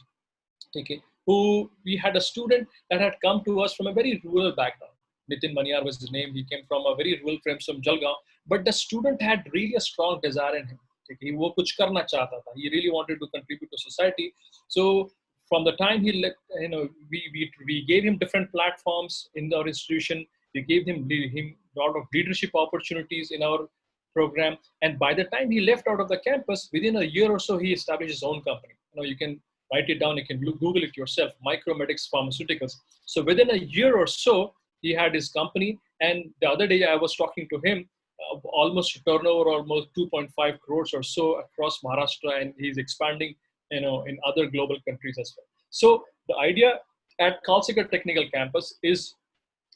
okay, we had a student that had come to us from a very rural background. Nitin Maniar was his name. He came from a very rural place from Jalgaon, but the student had really a strong desire in him. Okay? वो कुछ करना चाहता था. He really wanted to contribute to society. So from the time he left, we gave him different platforms in our institution. We gave him a lot of leadership opportunities in our program. And by the time he left out of the campus, within a year or so, he established his own company. You can write it down. You can Google it yourself, Micromedics Pharmaceuticals. So within a year or so, he had his company. And the other day I was talking to him, almost turnover, almost 2.5 crores or so across Maharashtra. And he's expanding, in other global countries as well. So the idea at Kalsekar Technical Campus is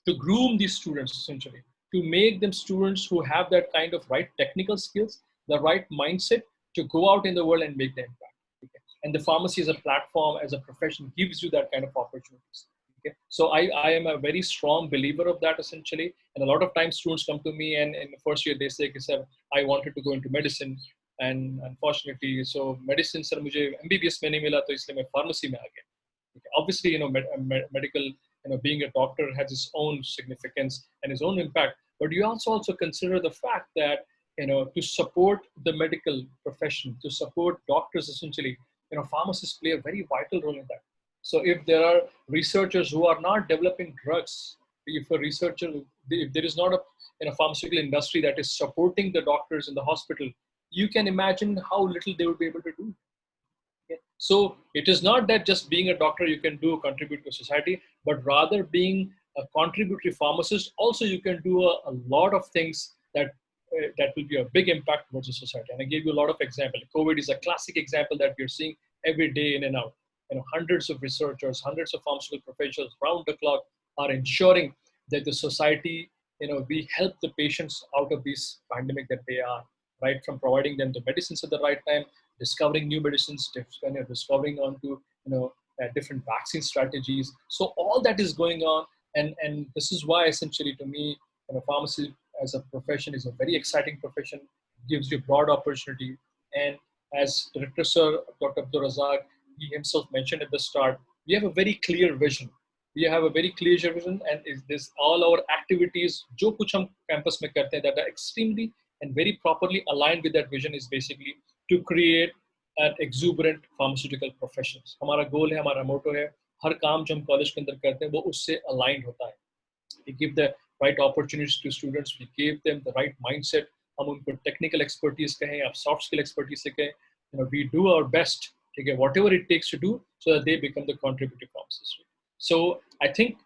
to groom these students essentially, to make them students who have that kind of right technical skills, the right mindset to go out in the world and make the impact. Okay? And the pharmacy as a platform, as a profession, gives you that kind of opportunities. Okay? So I am a very strong believer of that essentially. And a lot of times students come to me and in the first year they say, I wanted to go into medicine. And unfortunately, so medicine sir मुझे MBBS में नहीं मिला तो इसलिए मैं pharmacy में आ गया. Okay. Obviously, medical, being a doctor has its own significance and its own impact. But you also consider the fact that to support the medical profession, to support doctors essentially, pharmacists play a very vital role in that. So if there are researchers who are not developing drugs, if there is not a pharmaceutical industry that is supporting the doctors in the hospital, you can imagine how little they would be able to do. Okay? So it is not that just being a doctor you can contribute to society, but rather being a contributory pharmacist, also you can do a lot of things that that will be a big impact towards the society. And I gave you a lot of examples. COVID is a classic example that we're seeing every day in and out. Hundreds of researchers, hundreds of pharmaceutical professionals round the clock are ensuring that the society, we help the patients out of this pandemic that they are, right? From providing them the medicines at the right time, discovering new medicines, discovering onto, different vaccine strategies. So all that is going on. And this is why essentially to me, pharmacy as a profession is a very exciting profession, gives you broad opportunity. And as Director Sir Dr. Abdul Razak, he himself mentioned at the start, we have a very clear vision. We have a very clear vision, and is this all our activities, जो कुछ हम campus में करते हैं, that are extremely and very properly aligned with that vision, is basically to create an exuberant pharmaceutical professions. हमारा goal है, हमारा motto है, हर काम जो हम college के अंदर करते हैं वो उससे aligned होता है. We give the right opportunities to students. We give them the right mindset. हम उनको technical expertise कहें या soft skill expertise से कहें, we do our best to get whatever it takes to do so that they become the contributing pharmacists. So I think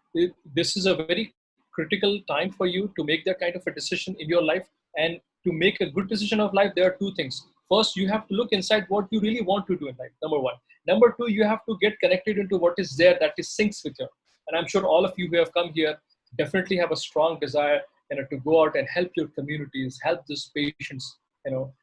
this is a very critical time for you to make that kind of a decision in your life. And to make a good decision of life, there are two things. First, you have to look inside what you really want to do in life, number one. Number two, you have to get connected into what is there that is syncs with you. And I'm sure all of you who have come here definitely have a strong desire to go out and help your communities, help these patients,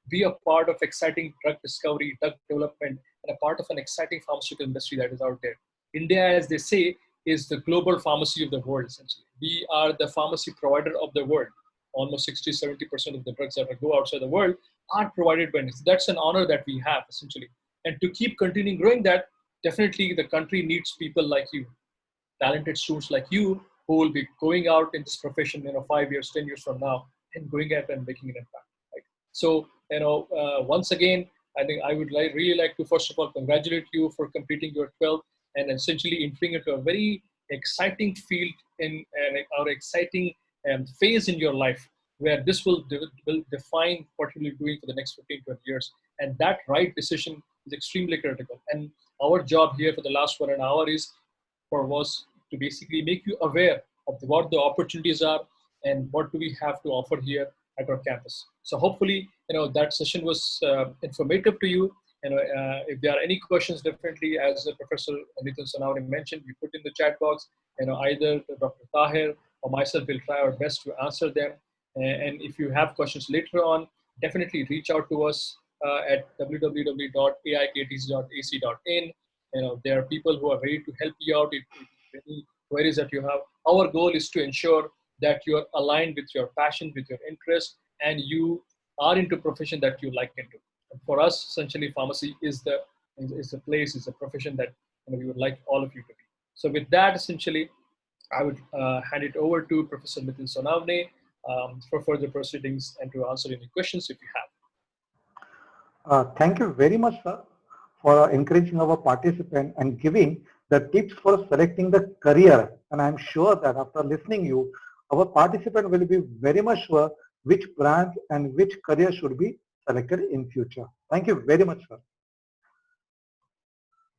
be a part of exciting drug discovery, drug development, and a part of an exciting pharmaceutical industry that is out there. India, as they say, is the global pharmacy of the world, essentially. We are the pharmacy provider of the world. Almost 60-70% of the drugs that go outside the world are provided by India. That's an honor that we have, essentially. And to keep continuing growing that, definitely the country needs people like you, talented students like you, who will be going out in this profession, 5 years, 10 years from now, and going out and making an impact. Right? So, once again, I think I would really like to, first of all, congratulate you for completing your 12th and essentially entering into a very exciting field our exciting phase in your life, where this will define what you'll be doing for the next 15, 20 years. And that right decision is extremely critical. And our job here for the last 1 hour was to basically make you aware of what the opportunities are and what do we have to offer here at our campus. So hopefully, that session was informative to you. If there are any questions, definitely, as Professor Nitin Sonawane mentioned, we put in the chat box. Either Dr. Tahir or myself will try our best to answer them. And if you have questions later on, definitely reach out to us at www.aiktc.ac.in. There are people who are ready to help you out if any queries that you have. Our goal is to ensure that you are aligned with your passion, with your interest, and you are into profession that you like into. And for us, essentially, pharmacy is the place, is a profession that we would like all of you to be. So with that, essentially, I would hand it over to Professor Nitin Sonawane for further proceedings and to answer any questions if you have. Thank you very much, sir, for encouraging our participant and giving the tips for selecting the career. And I'm sure that after listening you, our participant will be very much sure which branch and which career should be selected in future. Thank you very much, sir.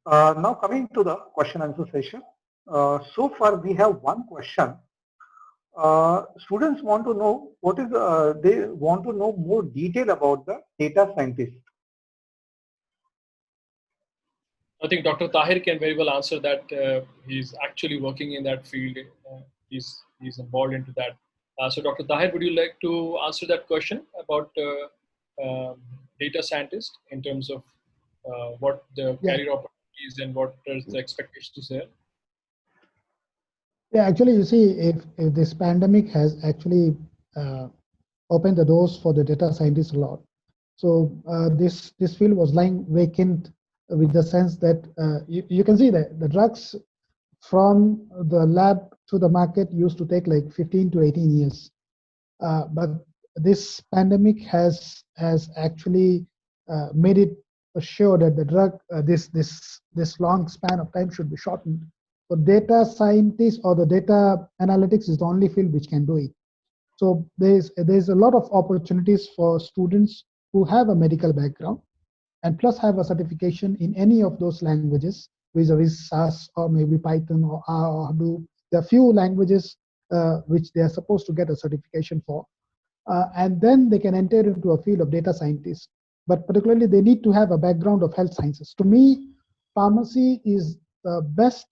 Now coming to the question answer session. So far we have one question. Students want to know they want to know more detail about the data scientist. I think Dr. Tahir can very well answer that. He's actually working in that field. He's involved into that. So Dr. Tahir, would you like to answer that question about data scientist in terms of what the career opportunities and what is the expectations there? Yeah, actually, you see, if this pandemic has actually opened the doors for the data scientists a lot. So this field was lying vacant, with the sense that you can see that the drugs from the lab to the market used to take like 15 to 18 years. But this pandemic has actually made it sure that the drug, this long span of time should be shortened. So data scientists or the data analytics is the only field which can do it. So there's a lot of opportunities for students who have a medical background and plus have a certification in any of those languages, vis-a-vis SAS or maybe Python or R or Hadoop. There are few languages which they are supposed to get a certification for. and then they can enter into a field of data scientist. But particularly, they need to have a background of health sciences. To me, pharmacy is the best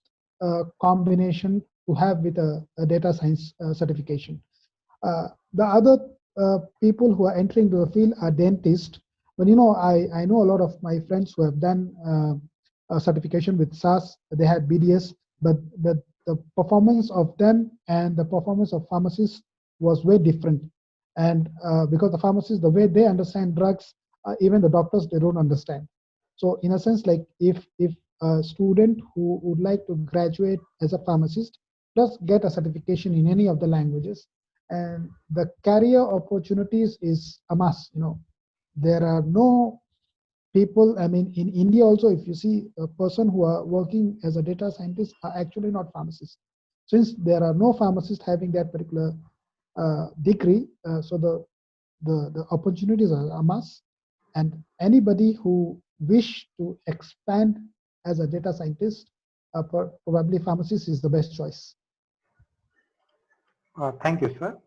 combination to have with a data science certification. The other people who are entering the field are dentists. But I know a lot of my friends who have done a certification with SAS. They had BDS, but the performance of them and the performance of pharmacists was way different. And because the pharmacists, the way they understand drugs, even the doctors, they don't understand. So in a sense, like if a student who would like to graduate as a pharmacist does get a certification in any of the languages, and the career opportunities is a must. There are no people, I mean, in India also, if you see a person who are working as a data scientist are actually not pharmacists. Since there are no pharmacists having that particular degree, so the opportunities are a must. And anybody who wish to expand as a data scientist, probably pharmacist is the best choice. Thank you, sir.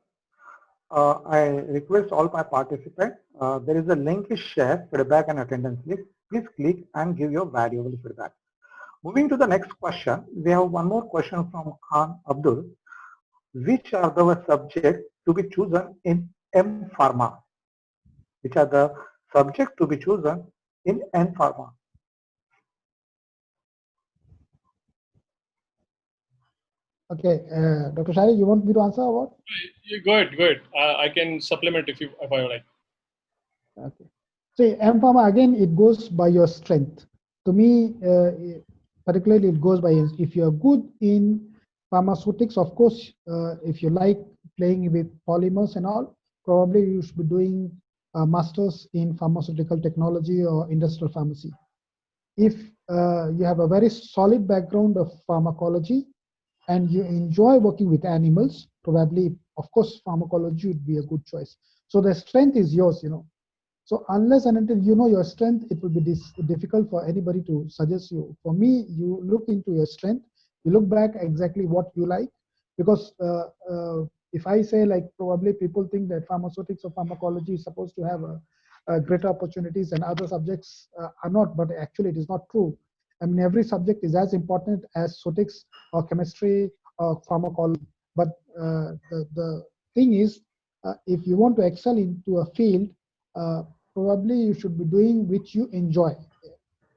I request all my participants, there is a link is shared, feedback and attendance list. Please click and give your valuable feedback. Moving to the next question, we have one more question from Khan Abdul. Which are the subjects to be chosen in M Pharma? Which are the subjects to be chosen in M Pharma? Okay, Dr. Shari, you want me to answer or what? Go ahead. I can supplement if I like. Okay. See, M-Pharma, again, it goes by your strength. To me, particularly, it goes by if you're good in pharmaceutics, of course, if you like playing with polymers and all, probably you should be doing a master's in pharmaceutical technology or industrial pharmacy. If you have a very solid background of pharmacology and you enjoy working with animals, probably, of course, pharmacology would be a good choice. So the strength is yours, So unless and until you know your strength, it will be difficult for anybody to suggest you. For me, you look into your strength, you look back exactly what you like, because if I say, like, probably people think that pharmaceutics or pharmacology is supposed to have greater opportunities and other subjects are not, but actually it is not true. I mean, every subject is as important as physics or chemistry or pharmacology. But the thing is, if you want to excel into a field, probably you should be doing which you enjoy.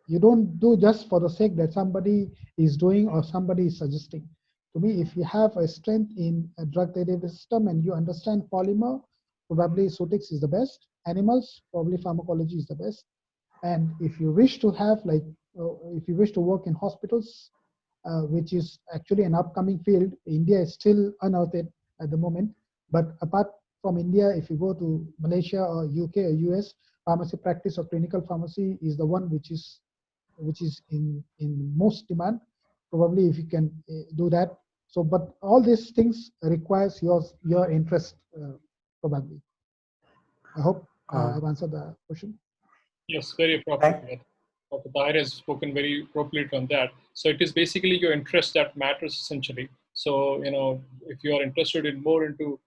You don't do just for the sake that somebody is doing or somebody is suggesting. To me, if you have a strength in a drug delivery system and you understand polymer, probably physics is the best. Animals, probably pharmacology is the best. And if you wish to have, like, if you wish to work in hospitals, which is actually an upcoming field, India is still unearthed at the moment. But apart from India, if you go to Malaysia or UK or US, pharmacy practice or clinical pharmacy is the one which is in most demand. Probably if you can do that. So, but all these things requires your interest, probably. I hope I've answered the question. Yes, very appropriate. Dr. Tahir has spoken very appropriately on that. So it is basically your interest that matters essentially. So, if you are interested in more into,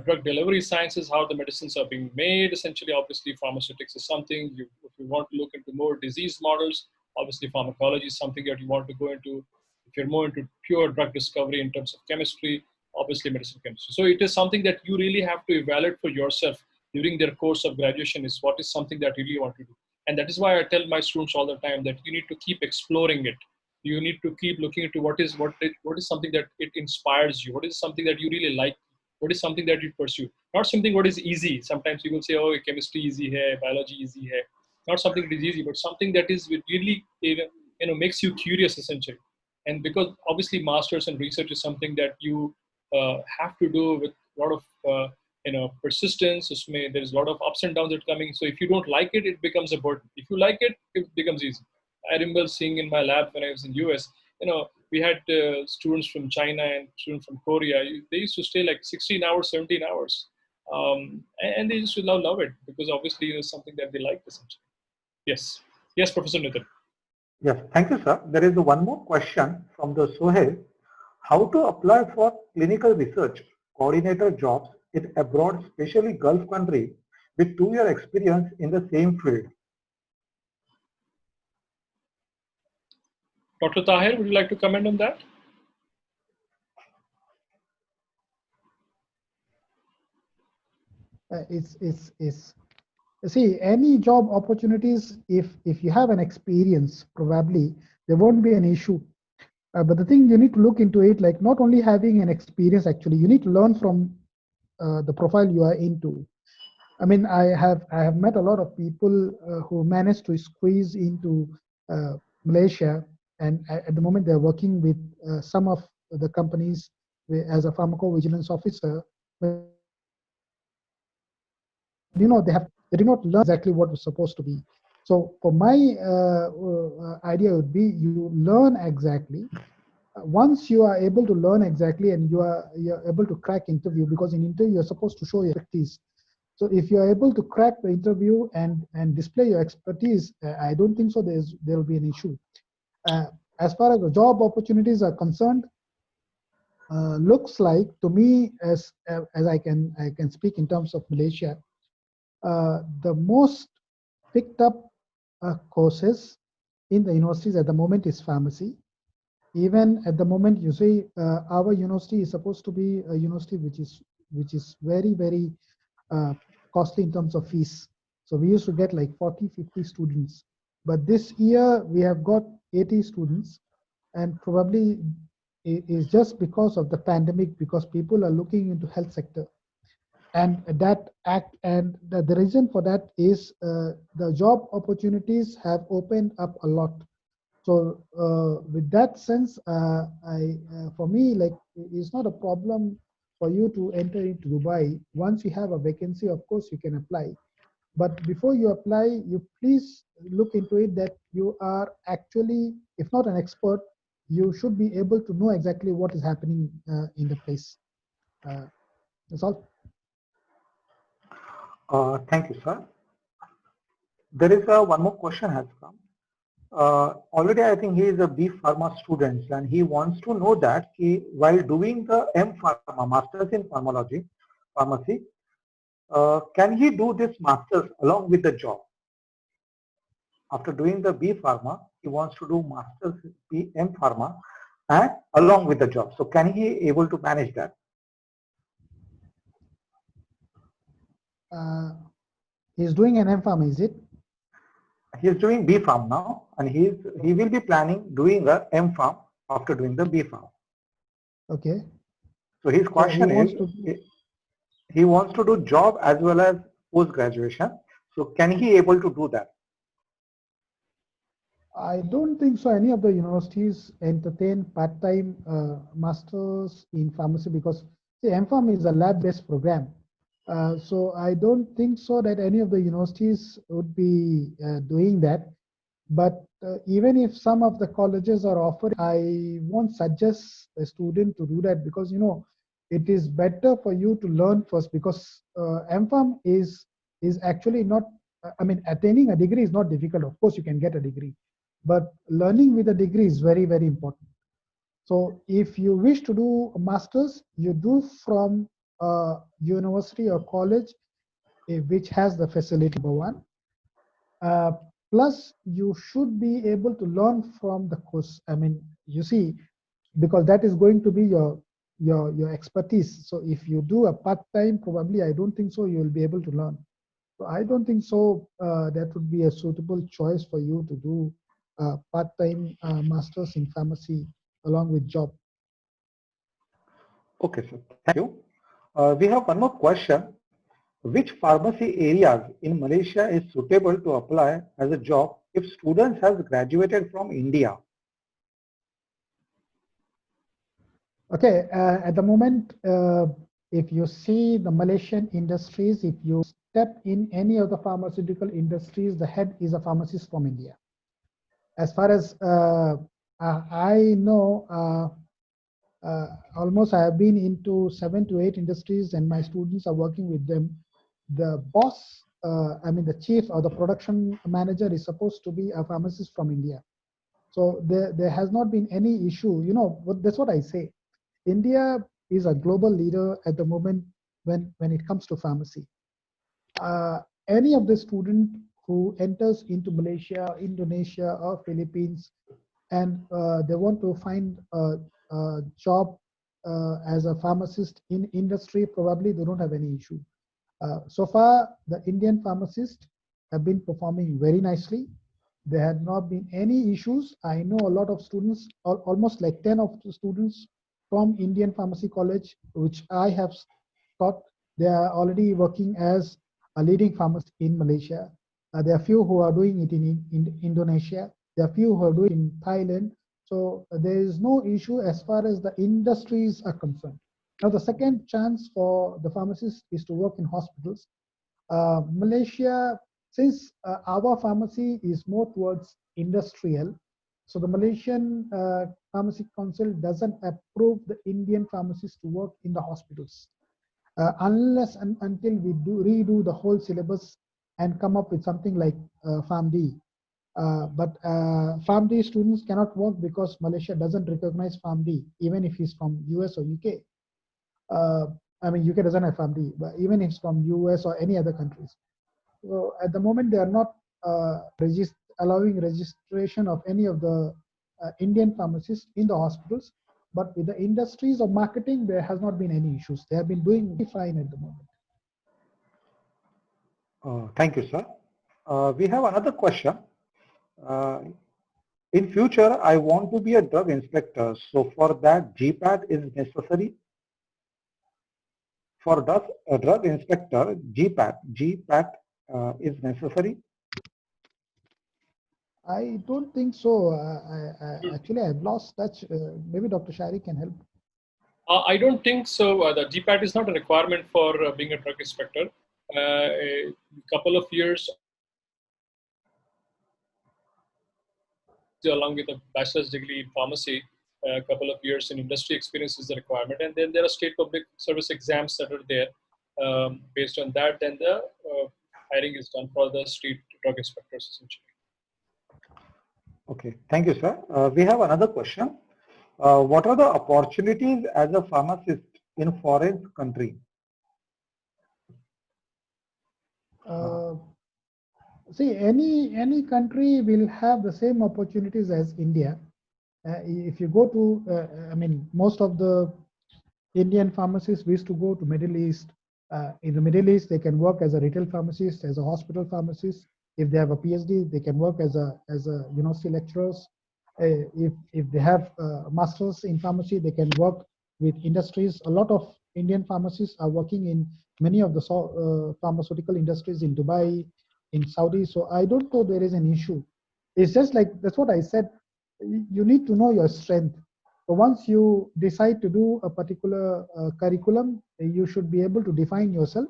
drug delivery sciences, how the medicines are being made, essentially, obviously if you want to look into more disease models, obviously pharmacology is something that you want to go into. If you're more into pure drug discovery in terms of chemistry, obviously medicine chemistry. So it is something that you really have to evaluate for yourself during their course of graduation, is what is something that you really want to do. And that is why I tell my students all the time that you need to keep exploring it. You need to keep looking into what is something that it inspires you. What is something that you really like? What is something that you pursue? Not something what is easy. Sometimes people say, oh, chemistry easy hai, biology easy hai. Not something that is easy, but something that is really, makes you curious essentially. And because obviously masters and research is something that you have to do with a lot of persistence. There's a lot of ups and downs that are coming. So if you don't like it, it becomes a burden. If you like it, it becomes easy. I remember seeing in my lab when I was in US, we had students from China and students from Korea. They used to stay like 16 hours, 17 hours. And they used to love it because obviously it was something that they liked essentially. Yes. Yes, Professor Nitin. Yes, thank you, sir. There is one more question from the Sohail. How to apply for clinical research coordinator jobs it abroad, especially Gulf country, with 2-year experience in the same field? Dr. Tahir, would you like to comment on that? It's see, any job opportunities, if you have an experience, probably there won't be an issue. But the thing you need to look into it, like not only having an experience, actually, you need to learn from the profile you are into. I mean, I have met a lot of people who managed to squeeze into Malaysia, and at the moment they're working with some of the companies as a pharmacovigilance officer. But they did not learn exactly what was supposed to be. So for my idea would be you learn exactly. Once you are able to learn exactly and you're able to crack interview, because in interview you're supposed to show your expertise. So if you're able to crack the interview and display your expertise, I don't think so there will be an issue. As far as the job opportunities are concerned, looks like to me, as I can speak in terms of Malaysia, the most picked up courses in the universities at the moment is pharmacy. Even at the moment, you see, our university is supposed to be a university which is very costly in terms of fees. So we used to get like 40, 50 students, but this year we have got 80 students, and probably it is just because of the pandemic, because people are looking into health sector. And the reason for that is the job opportunities have opened up a lot. So with that sense, for me, like, it's not a problem for you to enter into Dubai. Once you have a vacancy, of course you can apply. But before you apply, you please look into it that you are actually, if not an expert, you should be able to know exactly what is happening in the place. That's all. Thank you, sir. There is one more question has come. Already I think he is a B Pharma student and he wants to know that while doing the M Pharma, Masters in Pharmacy, can he do this Masters along with the job? After doing the B Pharma, he wants to do Masters B M Pharma and along with the job. So can he able to manage that? He's doing an M-Pharm, is it? He is doing B Pharm now, and he will be planning doing the M Pharm after doing the B Pharm. Okay. So his question he wants to do job as well as post graduation. So can he able to do that? I don't think so. Any of the universities entertain part-time masters in pharmacy, because the M-Pharm is a lab-based program. So I don't think so that any of the universities would be doing that. But even if some of the colleges are offering, I won't suggest a student to do that, because it is better for you to learn first, because M-Pharm is actually not. I mean, attaining a degree is not difficult. Of course, you can get a degree, but learning with a degree is very important. So if you wish to do a master's, you do from a university or college which has the facility, number one. Plus, you should be able to learn from the course. I mean, you see, because that is going to be your expertise. So if you do a part-time, probably I don't think so you will be able to learn. So I don't think so that would be a suitable choice for you to do part-time masters in pharmacy along with job. Okay, sir. Thank you. We have one more question. Which pharmacy areas in Malaysia is suitable to apply as a job if students have graduated from India? Okay, at the moment, if you see the Malaysian industries, if you step in any of the pharmaceutical industries, the head is a pharmacist from India. As far as I know, almost I have been into 7 to 8 industries, and my students are working with them. The boss, I mean the chief or the production manager, is supposed to be a pharmacist from India. So there has not been any issue. That's what I say. India is a global leader at the moment when it comes to pharmacy. Any of the student who enters into Malaysia, Indonesia, or Philippines, and they want to find a job as a pharmacist in industry, probably they don't have any issue. So far, the Indian pharmacists have been performing very nicely. There had not been any issues. I know a lot of students, almost like 10 of the students from Indian Pharmacy College, which I have taught, they are already working as a leading pharmacist in Malaysia. There are few who are doing it in Indonesia. There are few who are doing it in Thailand. So there is no issue as far as the industries are concerned. Now, the second chance for the pharmacist is to work in hospitals. Malaysia, since our pharmacy is more towards industrial, so the Malaysian Pharmacy Council doesn't approve the Indian pharmacists to work in the hospitals unless and until we redo the whole syllabus and come up with something like PharmD. But PharmD students cannot work because Malaysia doesn't recognize PharmD, even if he's from US or UK. I mean, UK doesn't have PharmD, but even if it's from US or any other countries. So at the moment, they are not allowing registration of any of the Indian pharmacists in the hospitals. But with the industries of marketing, there has not been any issues. They have been doing fine at the moment. Thank you, sir. We have another question. In future, I want to be a drug inspector. So for that, GPAT is necessary. For a drug inspector, GPAT is necessary. I don't think so. Actually, I've lost touch. Maybe Dr. Shariq can help. I don't think so. The GPAT is not a requirement for being a drug inspector. A couple of years along with a bachelor's degree in pharmacy, a couple of years in industry experience is the requirement. And then there are state public service exams that are there. Based on that, then the hiring is done for the street drug inspectors essentially. Okay, thank you, sir. We have another question. What are the opportunities as a pharmacist in foreign country? See, any country will have the same opportunities as India. If you go to, I mean, most of the Indian pharmacists wish to go to Middle East. In the Middle East, they can work as a retail pharmacist, as a hospital pharmacist. If they have a PhD, they can work as a university lecturers. If they have masters in pharmacy, they can work with industries. A lot of Indian pharmacists are working in many of the pharmaceutical industries in Dubai, in Saudi. So I don't know there is an issue. It's just like, that's what I said. You need to know your strength. So once you decide to do a particular curriculum, you should be able to define yourself.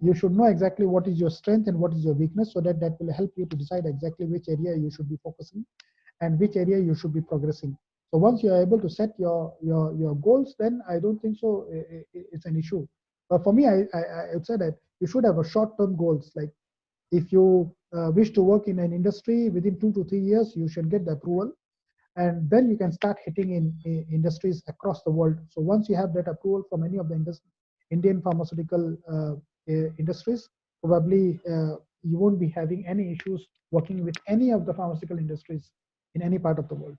You should know exactly what is your strength and what is your weakness, so that will help you to decide exactly which area you should be focusing and which area you should be progressing. So once you are able to set your goals, then I don't think so it's an issue. But for me, I would say that you should have a short-term goals. Like if you wish to work in an industry, within 2 to 3 years, you should get the approval. And then you can start hitting in industries across the world. So once you have that approval from any of the Indian pharmaceutical industries, probably you won't be having any issues working with any of the pharmaceutical industries in any part of the world.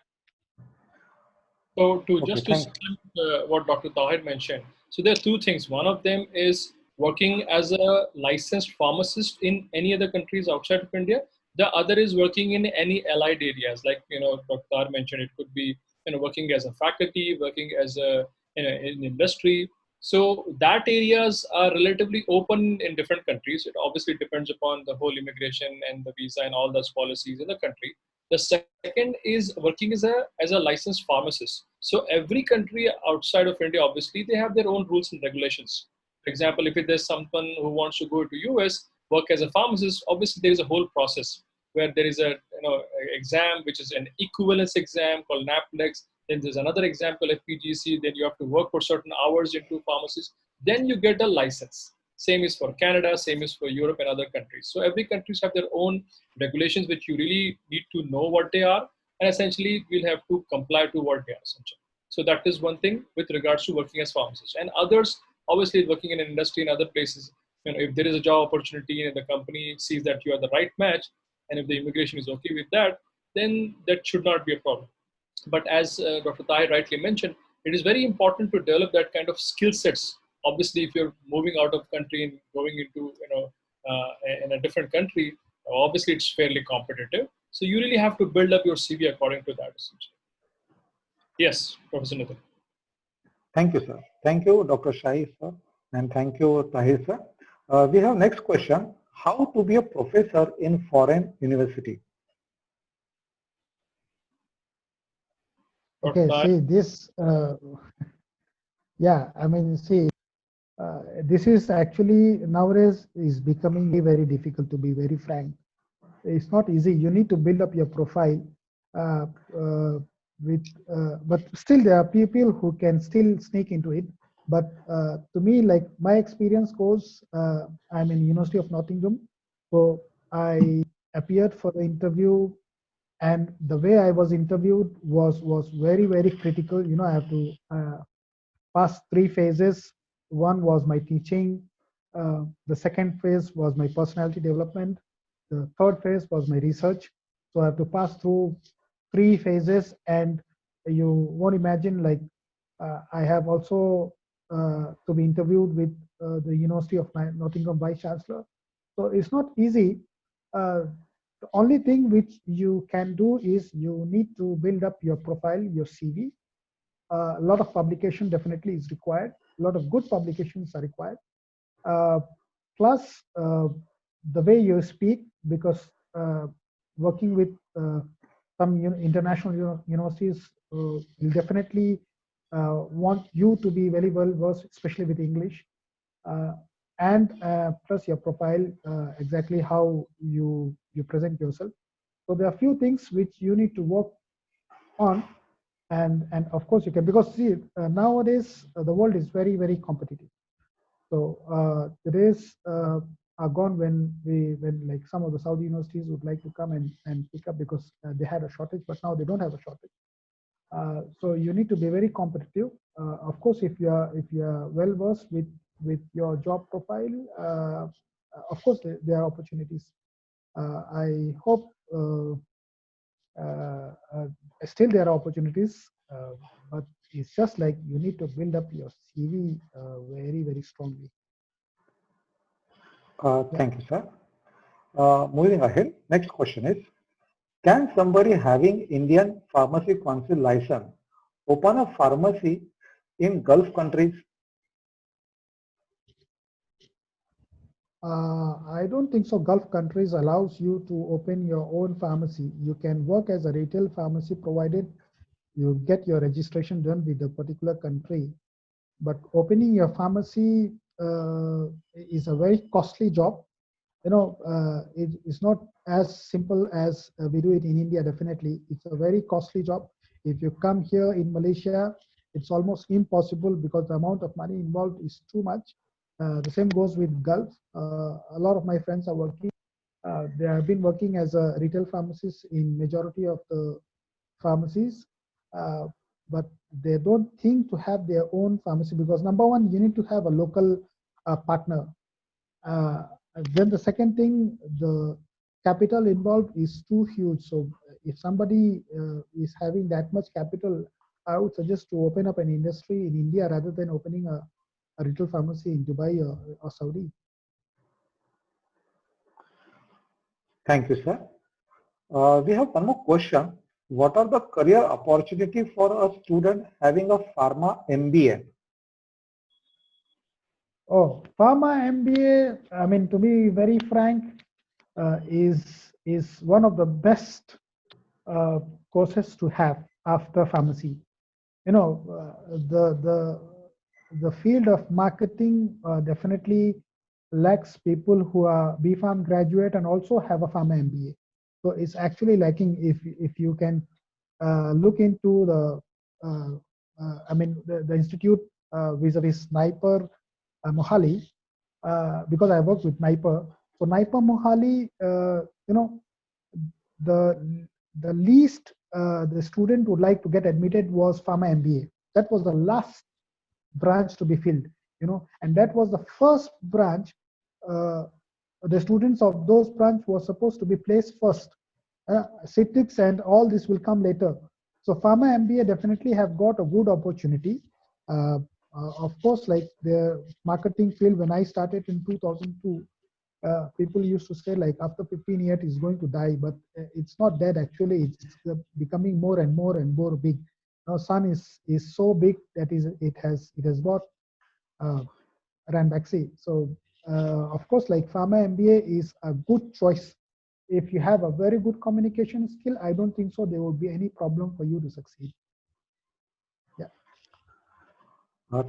So to supplement what Dr. Tahir mentioned, so there are two things. One of them is working as a licensed pharmacist in any other countries outside of India. The other is working in any allied areas, like Dr. Tahir mentioned. It could be working as a faculty, working as a in industry. So that areas are relatively open in different countries. It obviously depends upon the whole immigration and the visa and all those policies in the country. The second is working as a licensed pharmacist. So every country outside of India, obviously, they have their own rules and regulations. For example, if there's someone who wants to go to US, work as a pharmacist, obviously there is a whole process where there is a exam, which is an equivalence exam called NAPLEX. Then there's another exam called FPGC. Then you have to work for certain hours into pharmacies. Then you get a license. Same is for Canada, same is for Europe and other countries. So every countries have their own regulations, which you really need to know what they are. And essentially, we'll have to comply to what they are essentially. So that is one thing with regards to working as pharmacists. And others, Obviously, working in an industry in other places, if there is a job opportunity and the company sees that you are the right match, and if the immigration is okay with that, then that should not be a problem. But as Dr. Tahir rightly mentioned, it is very important to develop that kind of skill sets. Obviously, if you're moving out of country and going into in a different country, obviously it's fairly competitive. So you really have to build up your CV according to that. Essentially. Yes, Professor Nitin. Thank you, sir. Thank you, Dr. Shai, sir, and thank you, Tahir, sir. We have next question: how to be a professor in foreign university? Okay, see this. Yeah, I mean, see, this is actually nowadays is becoming very difficult, to be very frank. It's not easy. You need to build up your profile uh, uh, but still there are people who can still sneak into it. But to me, like my experience goes, I'm in University of Nottingham, so I appeared for the interview, and the way I was interviewed was very critical. I have to pass three phases. One was my teaching. The second phase was my personality development. The third phase was my research. So I have to pass through three phases, and you won't imagine, like I have also to be interviewed with the University of Nottingham Vice Chancellor. So it's not easy. The only thing which you can do is you need to build up your profile, your CV. A lot of publication definitely is required. A lot of good publications are required. Uh, Plus, the way you speak, because working with some international universities will definitely want you to be very well versed, especially with English. And plus your profile, exactly how you present yourself. So there are a few things which you need to work on, and of course you can, because see, nowadays the world is very competitive. So the days are gone when like some of the Saudi universities would like to come and pick up, because they had a shortage, but now they don't have a shortage. So you need to be very competitive. Of course, if you are well versed with your job profile, of course there are opportunities. I hope still there are opportunities, but it's just like you need to build up your CV very strongly. Thank you, sir. Moving ahead, next question is: can somebody having Indian Pharmacy Council license open a pharmacy in Gulf countries? I don't think so. Gulf countries allows you to open your own pharmacy. You can work as a retail pharmacy provided you get your registration done with a particular country. But opening your pharmacy is a very costly job. It's not as simple as we do it in India. Definitely, it's a very costly job. If you come here in Malaysia, it's almost impossible, because the amount of money involved is too much. The same goes with Gulf. A lot of my friends are working. They have been working as a retail pharmacist in majority of the pharmacies, uh, but they don't think to have their own pharmacy, because number one, you need to have a local partner. Uh, then the second thing, the capital involved is too huge. So if somebody is having that much capital, I would suggest to open up an industry in India rather than opening a retail pharmacy in Dubai or Saudi. Thank you, sir. We have one more question. What are the career opportunity for a student having a pharma MBA? Oh, pharma MBA, I mean, to be very frank, is one of the best uh, courses to have after pharmacy. The field of marketing definitely lacks people who are BPharm graduate and also have a pharma MBA. So it's actually lacking. If you can look into I mean, the institute vis-a-vis Sniper Mohali, because I work with Sniper. So Sniper Mohali, the least the student would like to get admitted was pharma MBA. That was the last branch to be filled. and that was the first branch. The students of those branch were supposed to be placed first. Citrix and all this will come later. So Pharma MBA definitely have got a good opportunity. Of course, like the marketing field, when I started in 2002, people used to say like after 15 years it's going to die, but it's not dead actually. It's becoming more and more and more big. Now sun is so big that it has got Ranbaxy. So of course, like Pharma MBA is a good choice. If you have a very good communication skill, I don't think so there will be any problem for you to succeed. Yeah.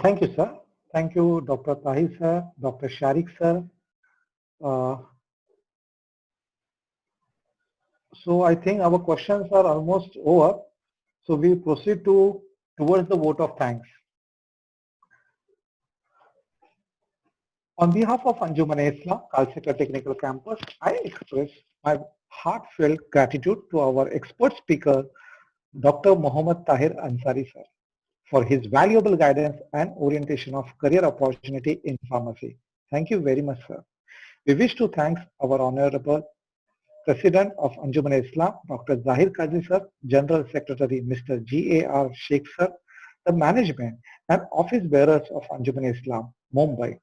Thank you, sir. Thank you, Dr. Tahir sir, Dr. Shariq sir. So I think our questions are almost over. So we proceed towards the vote of thanks. On behalf of Anjuman-I-Islam, Kalsekar Technical Campus, I express my heartfelt gratitude to our expert speaker, Dr. Mohammed Tahir Ansari sir, for his valuable guidance and orientation of career opportunity in pharmacy. Thank you very much, sir. We wish to thank our Honorable President of Anjuman-I-Islam, Dr. Zahir Qazi sir, General Secretary Mr. G.A.R. Sheikh sir, the management and office bearers of Anjuman-I-Islam, Mumbai.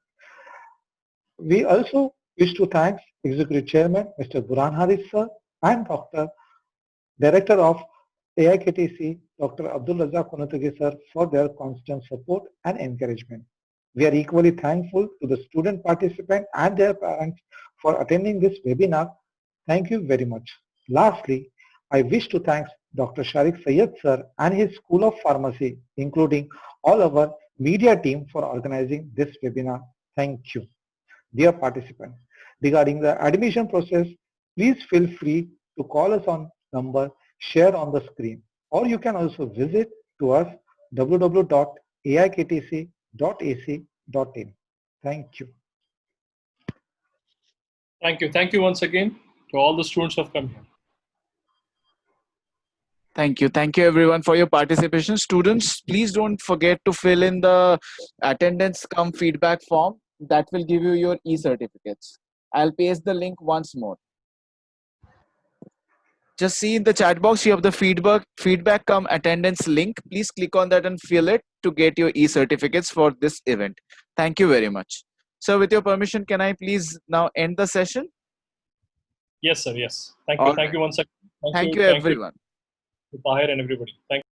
We also wish to thank Executive Chairman Mr. Burhan Haris sir and Director of AIKTC, Dr. Abdul Razak Kunatagi sir, for their constant support and encouragement. We are equally thankful to the student participants and their parents for attending this webinar. Thank you very much. Lastly, I wish to thank Dr. Shariq Syed sir and his School of Pharmacy, including all our media team, for organizing this webinar. Thank you. Dear participants, regarding the admission process, please feel free to call us on number shared on the screen, or you can also visit to us www.aiktc.ac.in. Thank you. Thank you. Thank you once again to all the students who have come here. Thank you. Thank you everyone for your participation. Students, please don't forget to fill in the attendance cum feedback form. That will give you your e-certificates. I'll paste the link once more. Just see in the chat box, you have the feedback cum attendance link. Please click on that and fill it to get your e-certificates for this event. Thank you very much. So with your permission, can I please now end the session? Yes, sir. Yes. Thank you. All Thank you once again. Thank you everyone. To Tahir and everybody. Thank you.